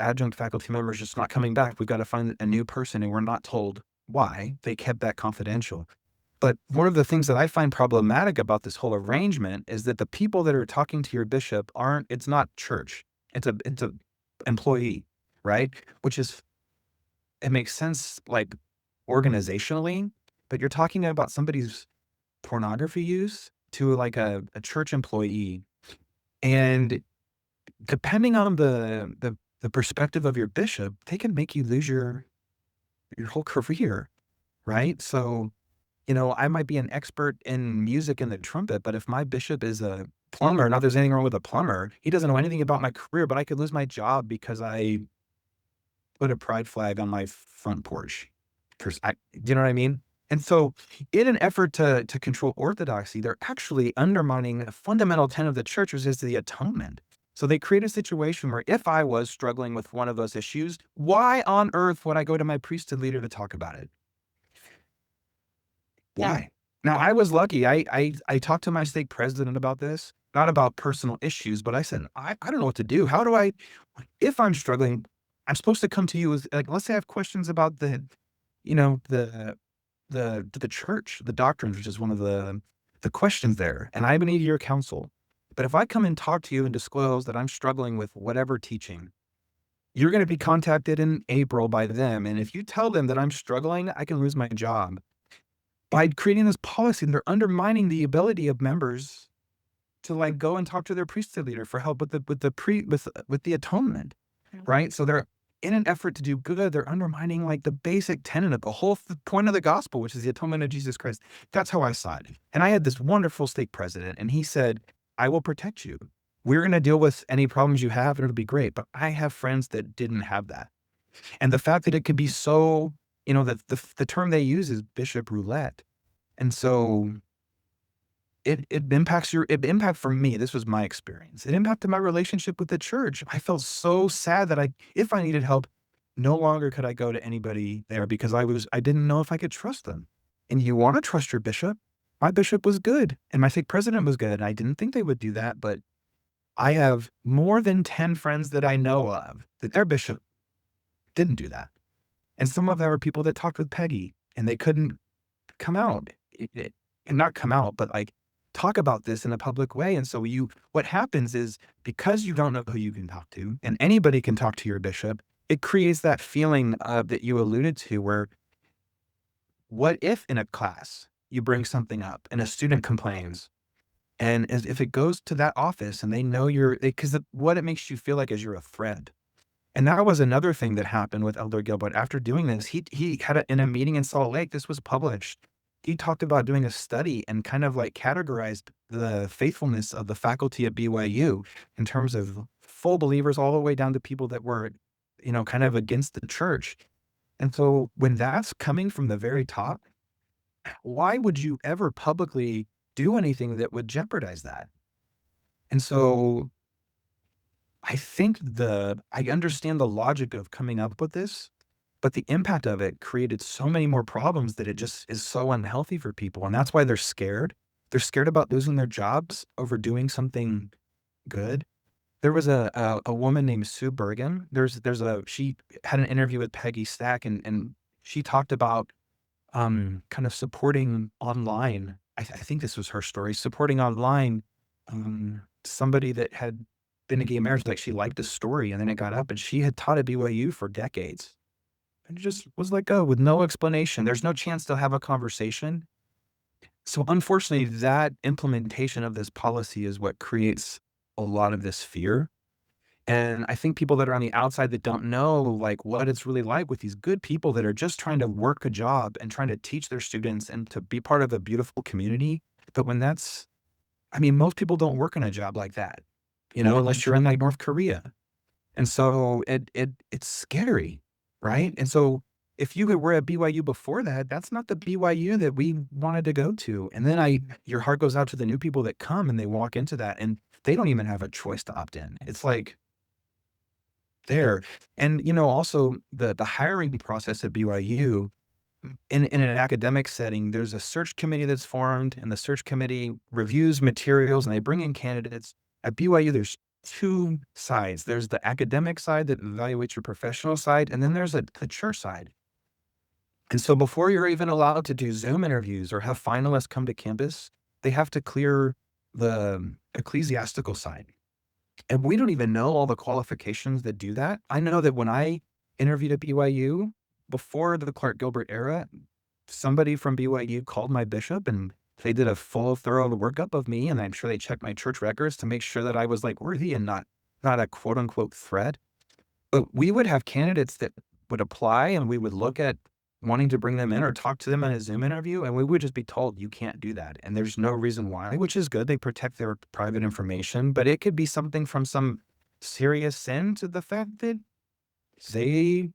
adjunct faculty member is just not coming back. We've got to find a new person, and we're not told why. They kept that confidential. But one of the things that I find problematic about this whole arrangement is that the people that are talking to your bishop it's not church. It's a employee, right? Which is it makes sense, like, organizationally, but you're talking about somebody's pornography use to, like, a church employee, and depending on the perspective of your bishop, they can make you lose your whole career, right? So, I might be an expert in music and the trumpet, but if my bishop is a plumber, not there's anything wrong with a plumber, he doesn't know anything about my career, but I could lose my job because I put a pride flag on my front porch. Do you know what I mean? And so, in an effort to control orthodoxy, they're actually undermining a fundamental tenet of the church, which is the atonement. So they create a situation where if I was struggling with one of those issues, why on earth would I go to my priesthood leader to talk about it? Yeah. Why? Now, I was lucky. I talked to my stake president about this, not about personal issues, but I said, I don't know what to do. How do I, if I'm struggling, I'm supposed to come to you with, like, let's say I have questions about you know, the, the church, the doctrines, which is one of the questions there. And I need your counsel. But if I come and talk to you and disclose that I'm struggling with whatever teaching, you're going to be contacted in April by them. And if you tell them that I'm struggling, I can lose my job. By creating this policy, they're undermining the ability of members to, like, go and talk to their priesthood leader for help with the atonement, right? So they're in an effort to do good, they're undermining, like, the basic tenet of the whole point of the gospel, which is the atonement of Jesus Christ. That's how I saw it. And I had this wonderful stake president, and he said, "I will protect you. We're going to deal with any problems you have, and it'll be great." But I have friends that didn't have that, and the fact that it could be so, the term they use is bishop roulette, and so it impact for me, this was my experience. It impacted my relationship with the church. I felt so sad that if I needed help, no longer could I go to anybody there because I didn't know if I could trust them. And you wanna trust your bishop. My bishop was good, and my stake president was good. I didn't think they would do that, but I have more than 10 friends that I know of that their bishop didn't do that. And some of them are people that talked with Peggy, and they couldn't come out. And not come out, but, like, talk about this in a public way, and so what happens is, because you don't know who you can talk to, and anybody can talk to your bishop, it creates that feeling, that you alluded to where, what if in a class you bring something up and a student complains, and as if it goes to that office and they know because what it makes you feel like is you're a threat. And that was another thing that happened with Elder Gilbert. After doing this, he had in a meeting in Salt Lake, this was published. He talked about doing a study and kind of, like, categorized the faithfulness of the faculty at BYU in terms of full believers all the way down to people that were, kind of against the church. And so when that's coming from the very top, why would you ever publicly do anything that would jeopardize that? And so I understand the logic of coming up with this, but the impact of it created so many more problems that it just is so unhealthy for people, and that's why they're scared. they're scared about losing their jobs over doing something good. There was a woman named Sue Bergen. There's a she had an interview with Peggy Stack, and she talked about, kind of supporting online. I think this was her story, supporting online, somebody that had been a gay marriage, like, she liked the story, and then it got up, and she had taught at BYU for decades, and it just was let go with no explanation. There's no chance to have a conversation. So, unfortunately, that implementation of this policy is what creates a lot of this fear, and I think people that are on the outside that don't know, like, what it's really like with these good people that are just trying to work a job and trying to teach their students and to be part of a beautiful community. But when that's I mean, most people don't work in a job like that, unless you're in, like, North Korea. And so it's scary, right? And so if you were at BYU before that, that's not the BYU that we wanted to go to. And then your heart goes out to the new people that come and they walk into that and they don't even have a choice to opt in. It's like there. And, also the hiring process at BYU, in an academic setting, there's a search committee that's formed, and the search committee reviews materials and they bring in candidates. At BYU, there's two sides. There's the academic side that evaluates your professional side, and then there's the church side. And so before you're even allowed to do Zoom interviews or have finalists come to campus, they have to clear the ecclesiastical side. And we don't even know all the qualifications that do that. I know that when I interviewed at BYU, before the Clark Gilbert era, somebody from BYU called my bishop and they did a full, thorough workup of me, and I'm sure they checked my church records to make sure that I was, like, worthy and not a quote unquote threat. But we would have candidates that would apply, and we would look at wanting to bring them in or talk to them in a Zoom interview, and we would just be told, "You can't do that," and there's no reason why, which is good. They protect their private information, but it could be something from some serious sin to the fact that they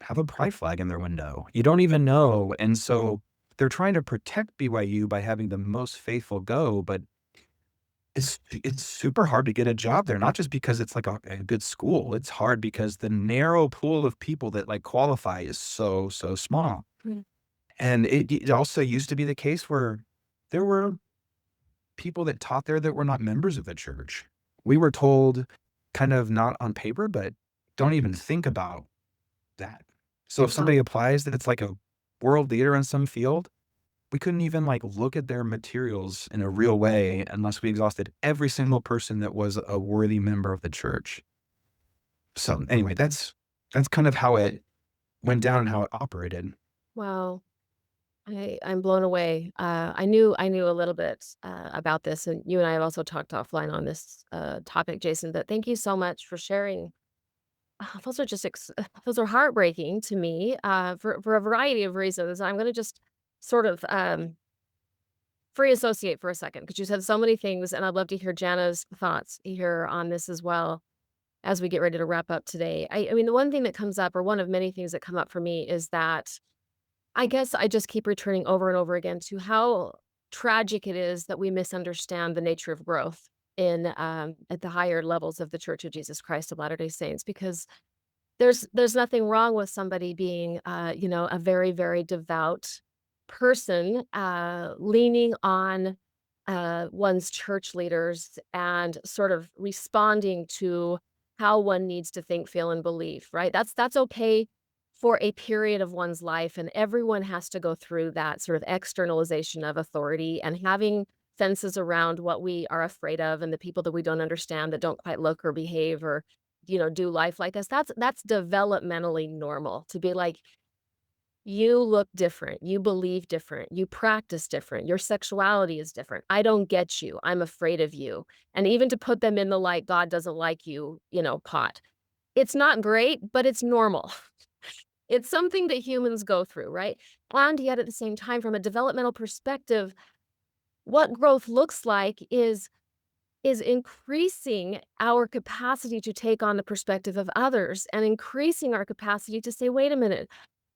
have a pride flag in their window. You don't even know, and so they're trying to protect BYU by having the most faithful go, but it's super hard to get a job there, not just because it's like a good school. It's hard because the narrow pool of people that, like, qualify is so, so small. Mm. And it also used to be the case where there were people that taught there that were not members of the church. We were told, kind of not on paper, but don't even think about that. So if somebody applies that it's like a world leader in some field, we couldn't even, like, look at their materials in a real way unless we exhausted every single person that was a worthy member of the church. So, anyway, that's kind of how it went down and how it operated. Wow. I'm blown away. I knew a little bit, about this, and you and I have also talked offline on this, topic, Jason, but thank you so much for sharing. Those are just those are heartbreaking to me, for a variety of reasons. I'm gonna just sort of, free associate for a second because you said so many things, and I'd love to hear Jana's thoughts here on this as well as we get ready to wrap up today. I mean, the one thing that comes up, or one of many things that come up for me, is that I guess I just keep returning over and over again to how tragic it is that we misunderstand the nature of growth in at the higher levels of the Church of Jesus Christ of Latter-day Saints, because there's nothing wrong with somebody being, a very, very devout person, leaning on, one's church leaders and sort of responding to how one needs to think, feel, and believe, right? That's okay for a period of one's life, and everyone has to go through that sort of externalization of authority and having fences around what we are afraid of and the people that we don't understand that don't quite look or behave or do life like us. That's developmentally normal to be like, "You look different, you believe different, you practice different, your sexuality is different. I don't get you, I'm afraid of you." And even to put them in the like, "God doesn't like you," pot. It's not great, but it's normal. It's something that humans go through, right? And yet at the same time, from a developmental perspective, what growth looks like is increasing our capacity to take on the perspective of others and increasing our capacity to say, "Wait a minute,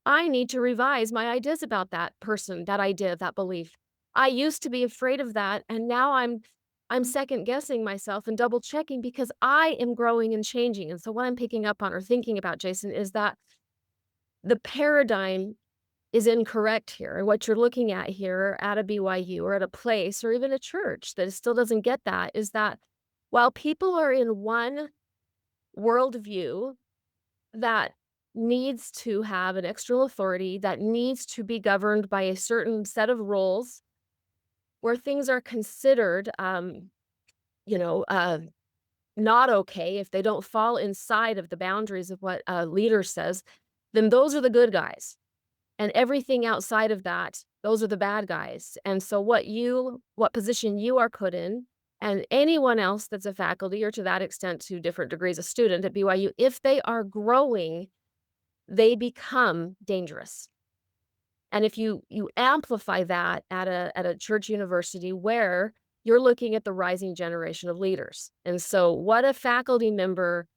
I need to revise my ideas about that person, that idea, that belief. I used to be afraid of that, and now I'm second guessing myself and double checking because I am growing and changing." And so what I'm picking up on or thinking about, Jason, is that the paradigm is incorrect here. And what you're looking at here at a BYU or at a place or even a church that still doesn't get that is that while people are in one worldview that needs to have an external authority, that needs to be governed by a certain set of rules where things are considered, you know, not okay if they don't fall inside of the boundaries of what a leader says, then those are the good guys. And everything outside of that, those are the bad guys. And so what position you are put in, and anyone else that's a faculty or to that extent to different degrees a student at BYU, if they are growing, they become dangerous. And if you amplify that at a church university where you're looking at the rising generation of leaders. And so what a faculty member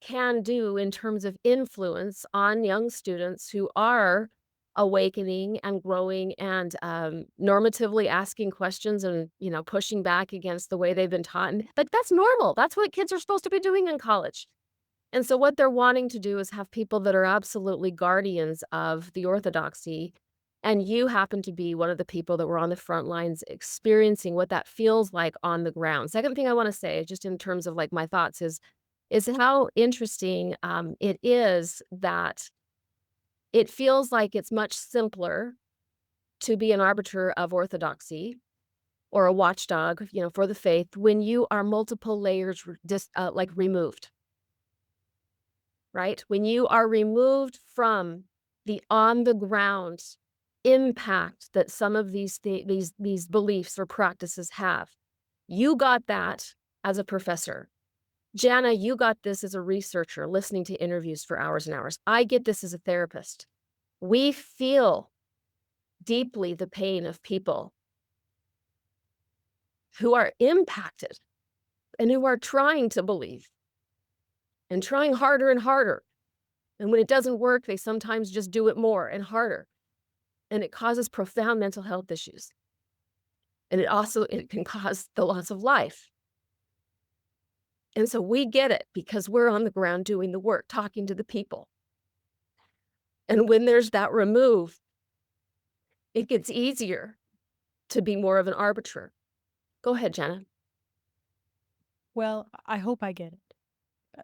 can do in terms of influence on young students who are awakening and growing and, normatively asking questions and, pushing back against the way they've been taught, and but that's normal, that's what kids are supposed to be doing in college. And so what they're wanting to do is have people that are absolutely guardians of the orthodoxy, and you happen to be one of the people that were on the front lines experiencing what that feels like on the ground. Second thing I wanna say, just in terms of, like, my thoughts is how interesting, it is that it feels like it's much simpler to be an arbiter of orthodoxy or a watchdog, for the faith when you are multiple layers like, removed. Right? When you are removed from the on the ground impact that some of these beliefs or practices have. You got that as a professor. Jana, you got this as a researcher listening to interviews for hours and hours. I get this as a therapist. We feel deeply the pain of people who are impacted and who are trying to believe and trying harder and harder. And when it doesn't work, they sometimes just do it more and harder. And it causes profound mental health issues. And it can cause the loss of life. And so we get it because we're on the ground doing the work, talking to the people. And when there's that remove, it gets easier to be more of an arbiter. Go ahead, Jenna. Well, I hope I get it.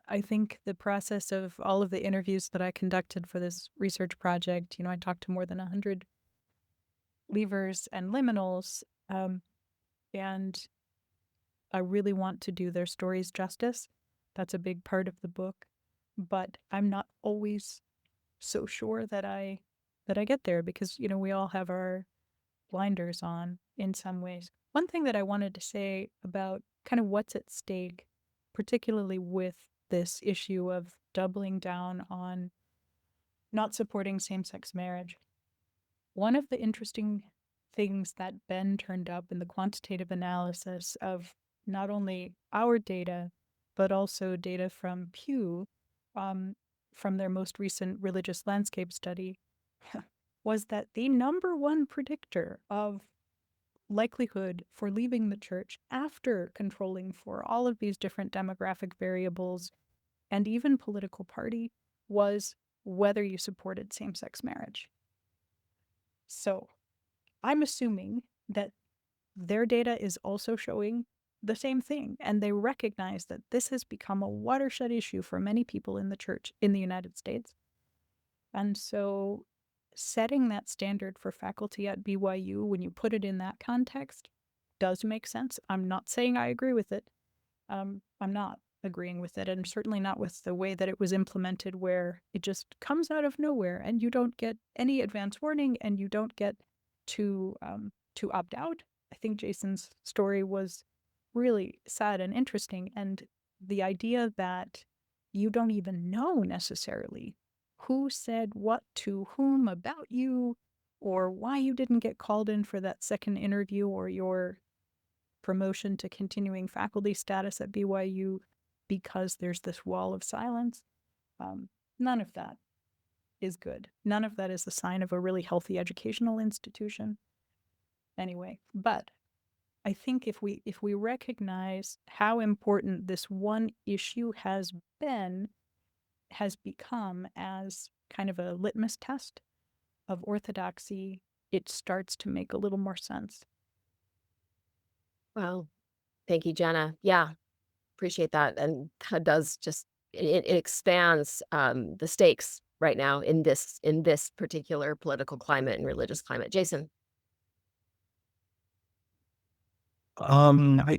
I think the process of all of the interviews that I conducted for this research project, I talked to more than 100 leavers and liminals, and I really want to do their stories justice. That's a big part of the book, but I'm not always so sure that I get there because, we all have our blinders on in some ways. One thing that I wanted to say about kind of what's at stake, particularly with this issue of doubling down on not supporting same sex marriage. One of the interesting things that Ben turned up in the quantitative analysis of not only our data, but also data from Pew, um, from their most recent religious landscape study, was that the number one predictor of likelihood for leaving the church after controlling for all of these different demographic variables and even political party was whether you supported same sex marriage. So I'm assuming that their data is also showing the same thing, and they recognize that this has become a watershed issue for many people in the church in the United States. And so setting that standard for faculty at BYU, when you put it in that context, does make sense. I'm not saying I agree with it. I'm not agreeing with it, and certainly not with the way that it was implemented, where it just comes out of nowhere and you don't get any advance warning and you don't get to opt out. I think Jason's story was really sad and interesting, and the idea that you don't even know necessarily who said what to whom about you, or why you didn't get called in for that second interview or your promotion to continuing faculty status at BYU because there's this wall of silence. None of that is good. None of that is a sign of a really healthy educational institution. Anyway, but I think if we recognize how important this one issue has become as kind of a litmus test of orthodoxy, it starts to make a little more sense. Wow. Thank you, Jenna. Yeah, appreciate that, and that does just it expands, the stakes right now in this particular political climate and religious climate. Jason? I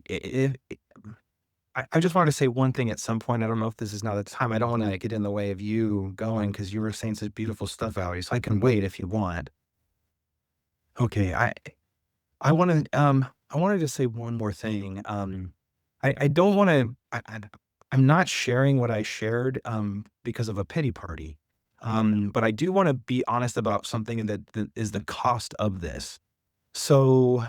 just wanted to say one thing at some point. I don't know if this is now the time. I don't wanna get in the way of you going because you were saying such beautiful stuff, Valerie, so I can wait if you want. Okay, I wanted to say one more thing. I don't wanna I'm not sharing what I shared, because of a pity party. But I do wanna be honest about something that is the cost of this. So,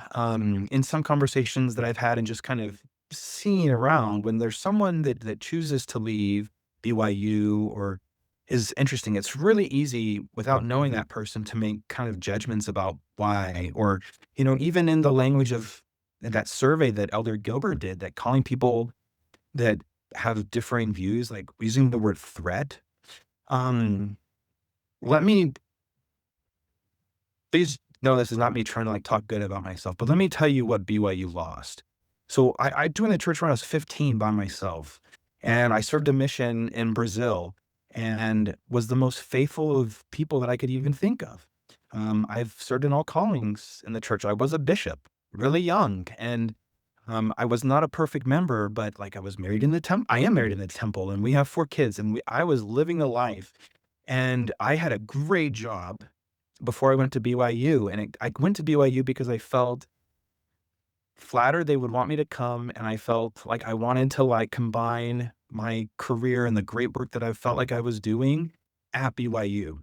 in some conversations that I've had and just kind of seeing around, when there's someone that chooses to leave BYU or is interesting, it's really easy without knowing that person to make kind of judgments about why, or, even in the language of that survey that Elder Gilbert did, that calling people that have differing views, like using the word threat. Um, let me Please know this is not me trying to, like, talk good about myself, but let me tell you what BYU lost. So I joined the church when I was 15 by myself, and I served a mission in Brazil and was the most faithful of people that I could even think of. I've served in all callings in the church. I was a bishop really young, and I was not a perfect member, but, like, I was married in the temple. I am married in the temple, and we have 4 kids, and I was living a life, and I had a great job before I went to BYU, and I went to BYU because I felt flattered they would want me to come, and I felt like I wanted to, like, combine my career and the great work that I felt like I was doing at BYU.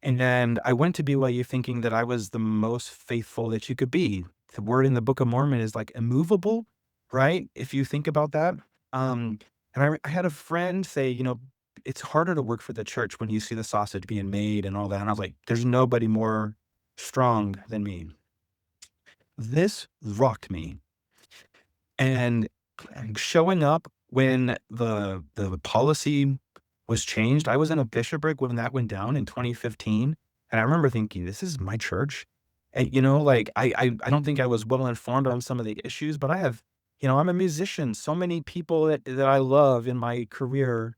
And then I went to BYU thinking that I was the most faithful that you could be. The word in the Book of Mormon is, like, immovable, right? If you think about that. And I had a friend say, "It's harder to work for the church when you see the sausage being made and all that." And I was like, "There's nobody more strong than me." This rocked me. And showing up when the policy was changed, I was in a bishopric when that went down in 2015, and I remember thinking, "This is my church." And, like, I don't think I was well informed on some of the issues, but I'm a musician. So many people that I love in my career,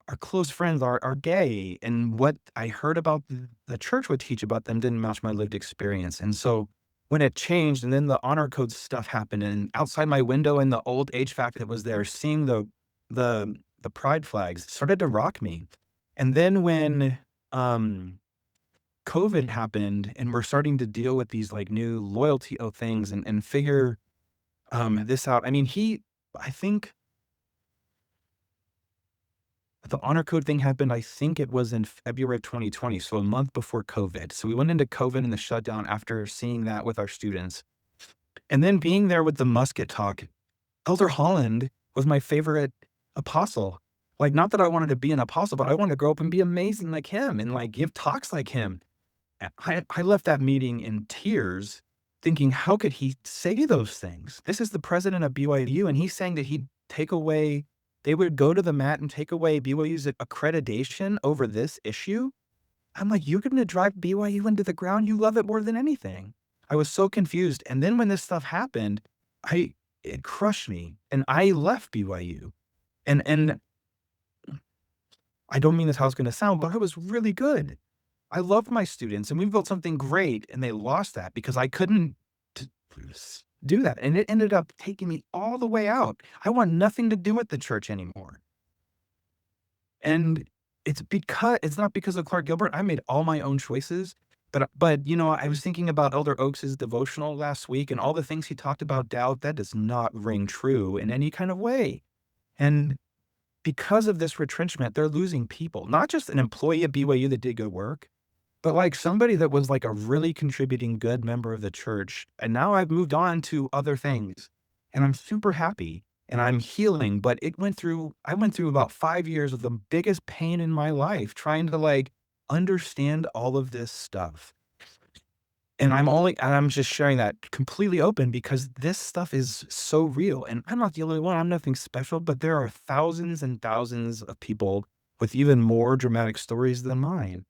our close friends are gay, and what I heard about the church would teach about them didn't match my lived experience, and so, when it changed and then the honor code stuff happened, and outside my window in the old HVAC that was there, seeing the pride flags started to rock me, and then when, um, COVID happened and we're starting to deal with these, like, new loyalty things and figure, this out. I mean, I think the honor code thing happened, I think it was in February of 2020, so a month before COVID. So we went into COVID and the shutdown after seeing that with our students. And then being there with the musket talk, Elder Holland was my favorite apostle. Like, not that I wanted to be an apostle, but I wanted to grow up and be amazing like him and, like, give talks like him. I left that meeting in tears thinking, how could he say those things? This is the president of BYU, and he's saying that they would go to the mat and take away BYU's accreditation over this issue. I'm like, you're going to drive BYU into the ground. You love it more than anything. I was so confused. And then when this stuff happened, it crushed me and I left BYU. And I don't mean this how it's going to sound, but it was really good. I loved my students and we built something great and they lost that because I couldn't t- do that. And it ended up taking me all the way out. I want nothing to do with the church anymore. And it's not because of Clark Gilbert. I made all my own choices. But I was thinking about Elder Oaks's devotional last week and all the things he talked about doubt, that does not ring true in any kind of way. And because of this retrenchment, they're losing people, not just an employee at BYU that did good work, but, like, somebody that was, like, a really contributing good member of the church, and now I've moved on to other things, and I'm super happy, and I'm healing, but I went through about 5 years of the biggest pain in my life trying to, like, understand all of this stuff, and I'm just sharing that completely open because this stuff is so real, and I'm not the only one, I'm nothing special, but there are thousands and thousands of people with even more dramatic stories than mine.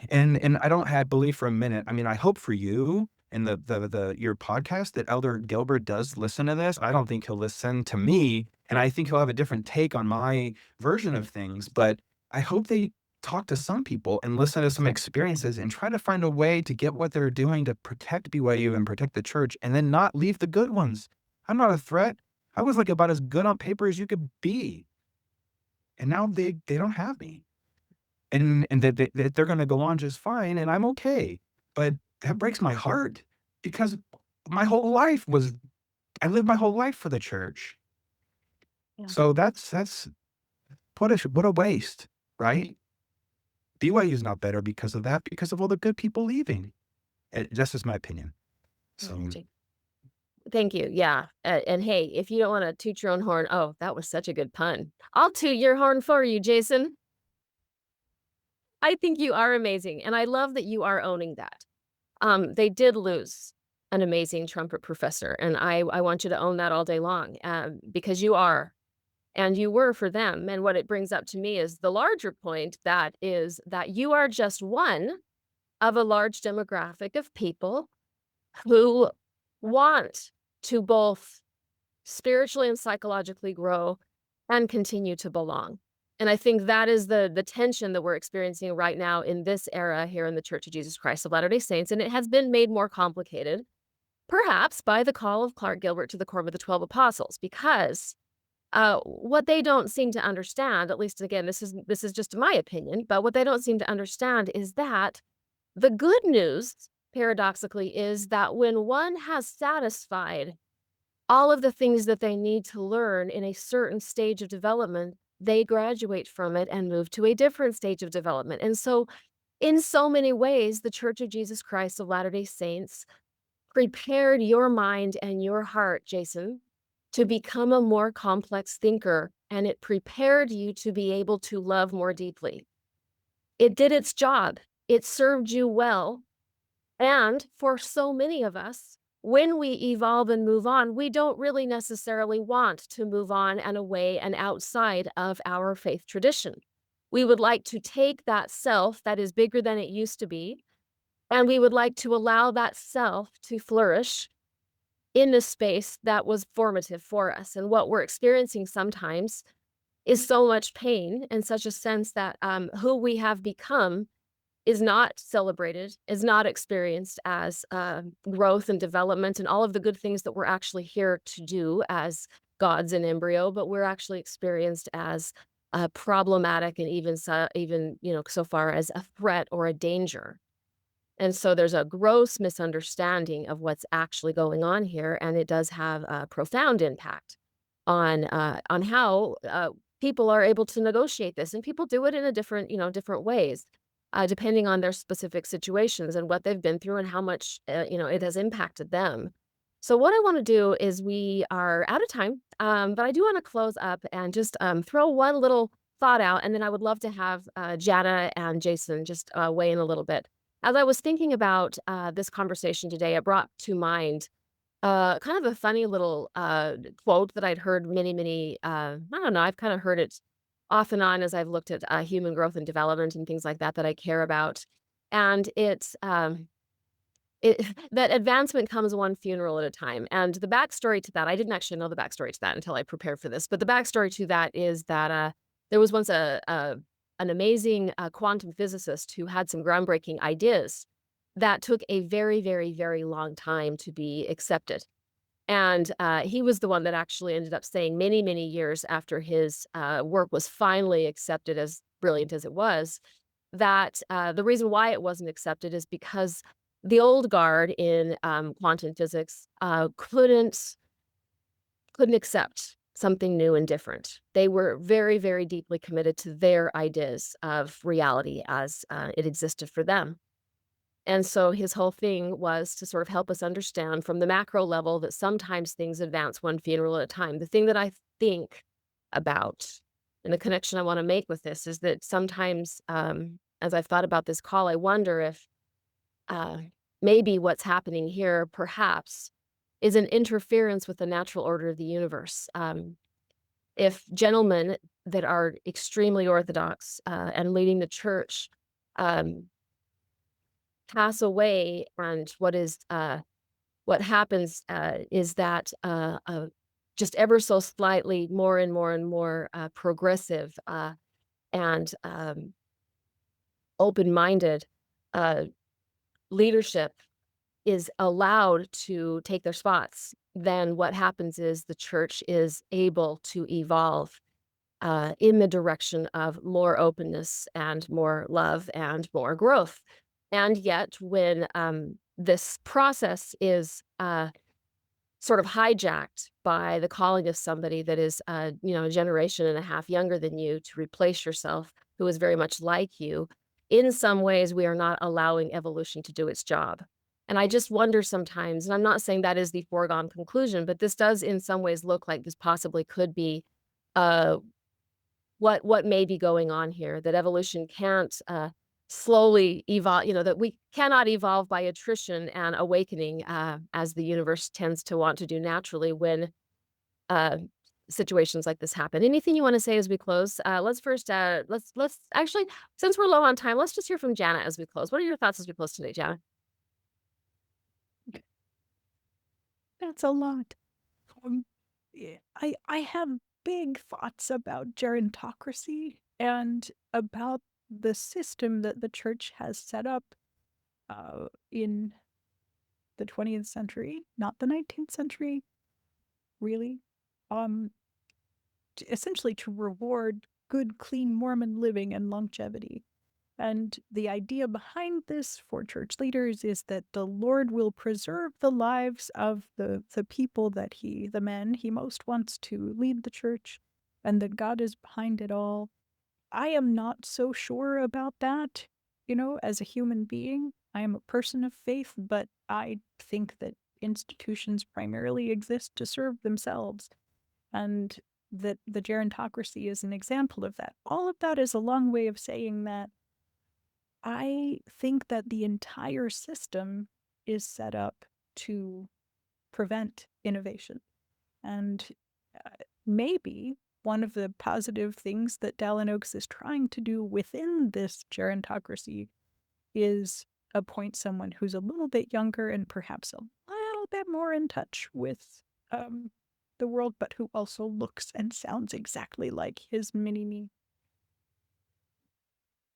And I don't have believe for a minute. I mean, I hope for you and the your podcast that Elder Gilbert does listen to this. I don't think he'll listen to me, and I think he'll have a different take on my version of things, but I hope they talk to some people and listen to some experiences and try to find a way to get what they're doing to protect BYU and protect the church and then not leave the good ones. I'm not a threat. I was, like, about as good on paper as you could be, and now they don't have me. And that they're gonna go on just fine, and I'm okay. But that breaks my heart because my whole life was I lived my whole life for the church. Yeah. So that's what a waste, right? BYU is not better because of that, because of all the good people leaving. That's just my opinion. So, Thank you, yeah, and hey, if you don't wanna toot your own horn, oh, that was such a good pun. I'll toot your horn for you, Jason. I think you are amazing, and I love that you are owning that. They did lose an amazing trumpet professor, and I want you to own that all day long, because you are, and you were for them, and what it brings up to me is the larger point that is that you are just one of a large demographic of people who want to both spiritually and psychologically grow and continue to belong. And I think that is the tension that we're experiencing right now in this era here in the Church of Jesus Christ of Latter-day Saints, and it has been made more complicated, perhaps by the call of Clark Gilbert to the Quorum of the 12 Apostles, because, what they don't seem to understand, at least again, this is just my opinion, but what they don't seem to understand is that the good news, paradoxically, is that when one has satisfied all of the things that they need to learn in a certain stage of development, they graduate from it and move to a different stage of development. And so, in so many ways, the Church of Jesus Christ of Latter-day Saints prepared your mind and your heart, Jason, to become a more complex thinker, and it prepared you to be able to love more deeply. It did its job. It served you well, and for so many of us, when we evolve and move on, we don't really necessarily want to move on and away and outside of our faith tradition. We would like to take that self that is bigger than it used to be, and we would like to allow that self to flourish in the space that was formative for us. And what we're experiencing sometimes is so much pain in such a sense that who we have become is not celebrated, is not experienced as, growth and development and all of the good things that we're actually here to do as gods in embryo, but we're actually experienced as, problematic and even, so far as a threat or a danger. And so there's a gross misunderstanding of what's actually going on here, and it does have a profound impact on how, people are able to negotiate this, and people do it in a different ways, depending on their specific situations and what they've been through and how much, it has impacted them. So what I wanna do is we are out of time, but I do wanna close up and just, throw one little thought out, and then I would love to have, Jana and Jason just, weigh in a little bit. As I was thinking about, this conversation today, it brought to mind kind of a funny little, quote that I'd heard many, I don't know, I've kinda heard it off and on as I've looked at, human growth and development and things like that that I care about, and it that advancement comes one funeral at a time, and the backstory to that I didn't actually know the backstory to that until I prepared for this, but the backstory to that is that, there was once an amazing, quantum physicist who had some groundbreaking ideas that took a very, very, very long time to be accepted. And, he was the one that actually ended up saying many, many years after his, work was finally accepted as brilliant as it was, that, the reason why it wasn't accepted is because the old guard in, quantum physics, couldn't accept something new and different. They were very, very deeply committed to their ideas of reality as, it existed for them. And so his whole thing was to sort of help us understand from the macro level that sometimes things advance one funeral at a time. The thing that I think about and the connection I want to make with this is that sometimes, as I've thought about this call, I wonder if uh, maybe what's happening here, perhaps, is an interference with the natural order of the universe. If gentlemen that are extremely orthodox and leading the church, um, pass away, and what happens, is that, just ever so slightly more and more and more, progressive, and, open-minded, uh, leadership is allowed to take their spots, then what happens is the church is able to evolve, in the direction of more openness and more love and more growth. And yet, when, this process is, sort of hijacked by the calling of somebody that is, a generation and a half younger than you to replace yourself, who is very much like you, in some ways, we are not allowing evolution to do its job. And I just wonder sometimes, and I'm not saying that is the foregone conclusion, but this does in some ways look like this possibly could be, uh, what may be going on here, that evolution can't, slowly evolve, that we cannot evolve by attrition and awakening, as the universe tends to want to do naturally when, uh, situations like this happen. Anything you wanna say as we close? Let's first, let's actually, since we're low on time, let's just hear from Jana as we close. What are your thoughts as we close today, Jana? That's a lot. I have big thoughts about gerontocracy and about the system that the church has set up in the 20th century, not the 19th century, really. Um, Essentially to reward good, clean Mormon living and longevity. And the idea behind this for church leaders is that the Lord will preserve the lives of the people that the men he most wants to lead the church, and that God is behind it all. I am not so sure about that, as a human being. I am a person of faith, but I think that institutions primarily exist to serve themselves, and that the gerontocracy is an example of that. All of that is a long way of saying that I think that the entire system is set up to prevent innovation. And maybe one of the positive things that Dallin Oaks is trying to do within this gerontocracy is appoint someone who's a little bit younger and perhaps a little bit more in touch with um, the world, but who also looks and sounds exactly like his mini me.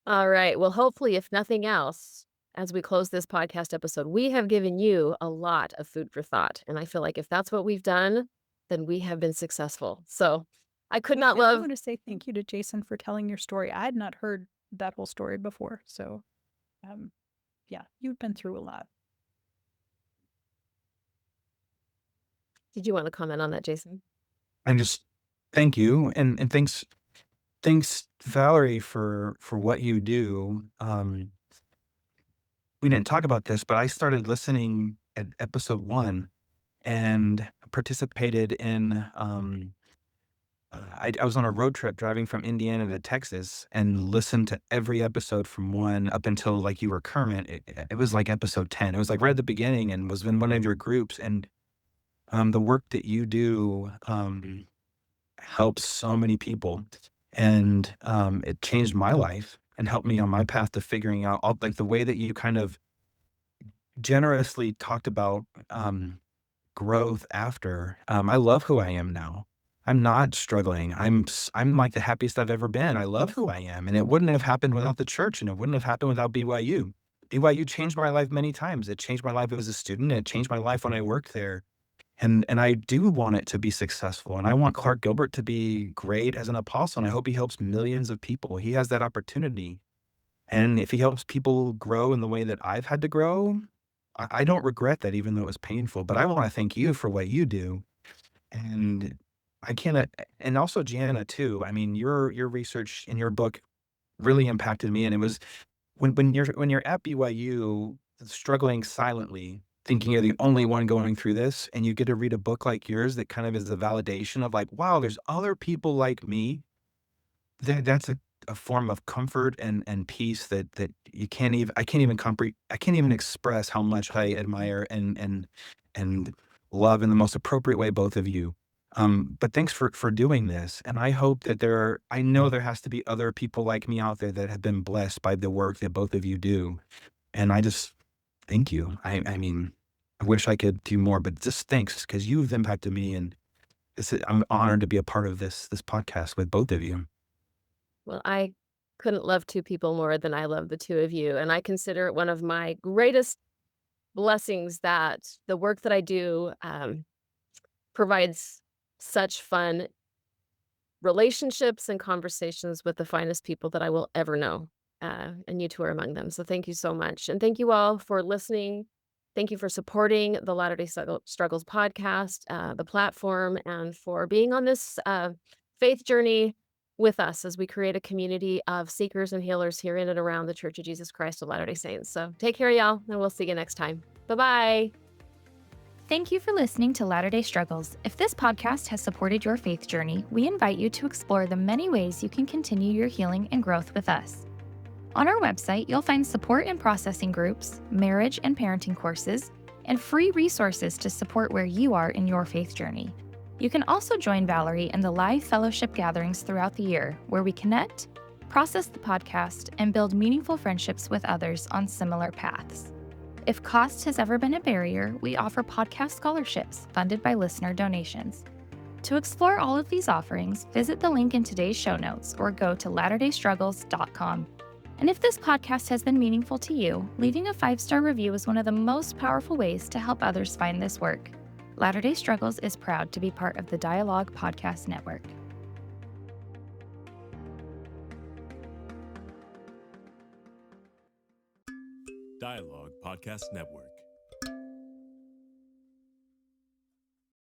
Alright, well, hopefully, if nothing else, as we close this podcast episode, we have given you a lot of food for thought, and I feel like if that's what we've done, then we have been successful. So, I could not And I love. want to say thank you to Jason for telling your story. I had not heard that whole story before. So, um, yeah, you've been through a lot. Did you wanna comment on that, Jason? And just thank you, and thanks, Valerie, for what you do. We didn't talk about this, but I started listening at episode 1 and participated in, I was on a road trip driving from Indiana to Texas and listened to every episode from 1 up until, like, you were current. It was, like, episode 10. It was, like, right at the beginning and was in one of your groups, and, the work that you do, helps so many people, and, it changed my life and helped me on my path to figuring out all like, the way that you kind of generously talked about, growth after. I love who I am now. I'm not struggling. I'm like the happiest I've ever been. I love who I am, and it wouldn't have happened without the church, and it wouldn't have happened without BYU. BYU changed my life many times. It changed my life as a student. It changed my life when I worked there, and I do want it to be successful, and I want Clark Gilbert to be great as an apostle, and I hope he helps millions of people. He has that opportunity, and if he helps people grow in the way that I've had to grow, I don't regret that even though it was painful, but I wanna thank you for what you do, and I cannot and also Gianna too. I mean, your research in your book really impacted me, and it was when you're at BYU struggling silently, thinking you're the only one going through this, and you get to read a book like yours that kind of is a validation of like, "Wow, there's other people like me." That's a form of comfort and peace that you can't even I can't even express how much I admire and love in the most appropriate way, both of you. But thanks for doing this, and I hope that I know there has to be other people like me out there that have been blessed by the work that both of you do, and I just Thank you. I mean, I wish I could do more, but just thanks because you've impacted me, and I'm honored to be a part of this podcast with both of you. Well, I couldn't love 2 people more than I love the 2 of you, and I consider it one of my greatest blessings that the work that I do, provides such fun relationships and conversations with the finest people that I will ever know, and you 2 are among them, so thank you so much, and thank you all for listening. Thank you for supporting the Latter-day Struggles podcast, the platform, and for being on this, faith journey with us as we create a community of seekers and healers here in and around the Church of Jesus Christ of Latter-day Saints, so take care, y'all, and we'll see you next time. Bye-bye. Thank you for listening to Latter day Struggles. If this podcast has supported your faith journey, we invite you to explore the many ways you can continue your healing and growth with us. On our website, you'll find support and processing groups, marriage and parenting courses, and free resources to support where you are in your faith journey. You can also join Valerie in the live fellowship gatherings throughout the year, where we connect, process the podcast, and build meaningful friendships with others on similar paths. If cost has ever been a barrier, we offer podcast scholarships funded by listener donations. To explore all of these offerings, visit the link in today's show notes or go to latterdaystruggles.com. And if this podcast has been meaningful to you, leaving a 5-star review is one of the most powerful ways to help others find this work. Latter Day Struggles is proud to be part of the Dialogue Podcast Network. Dialogue Podcast Network.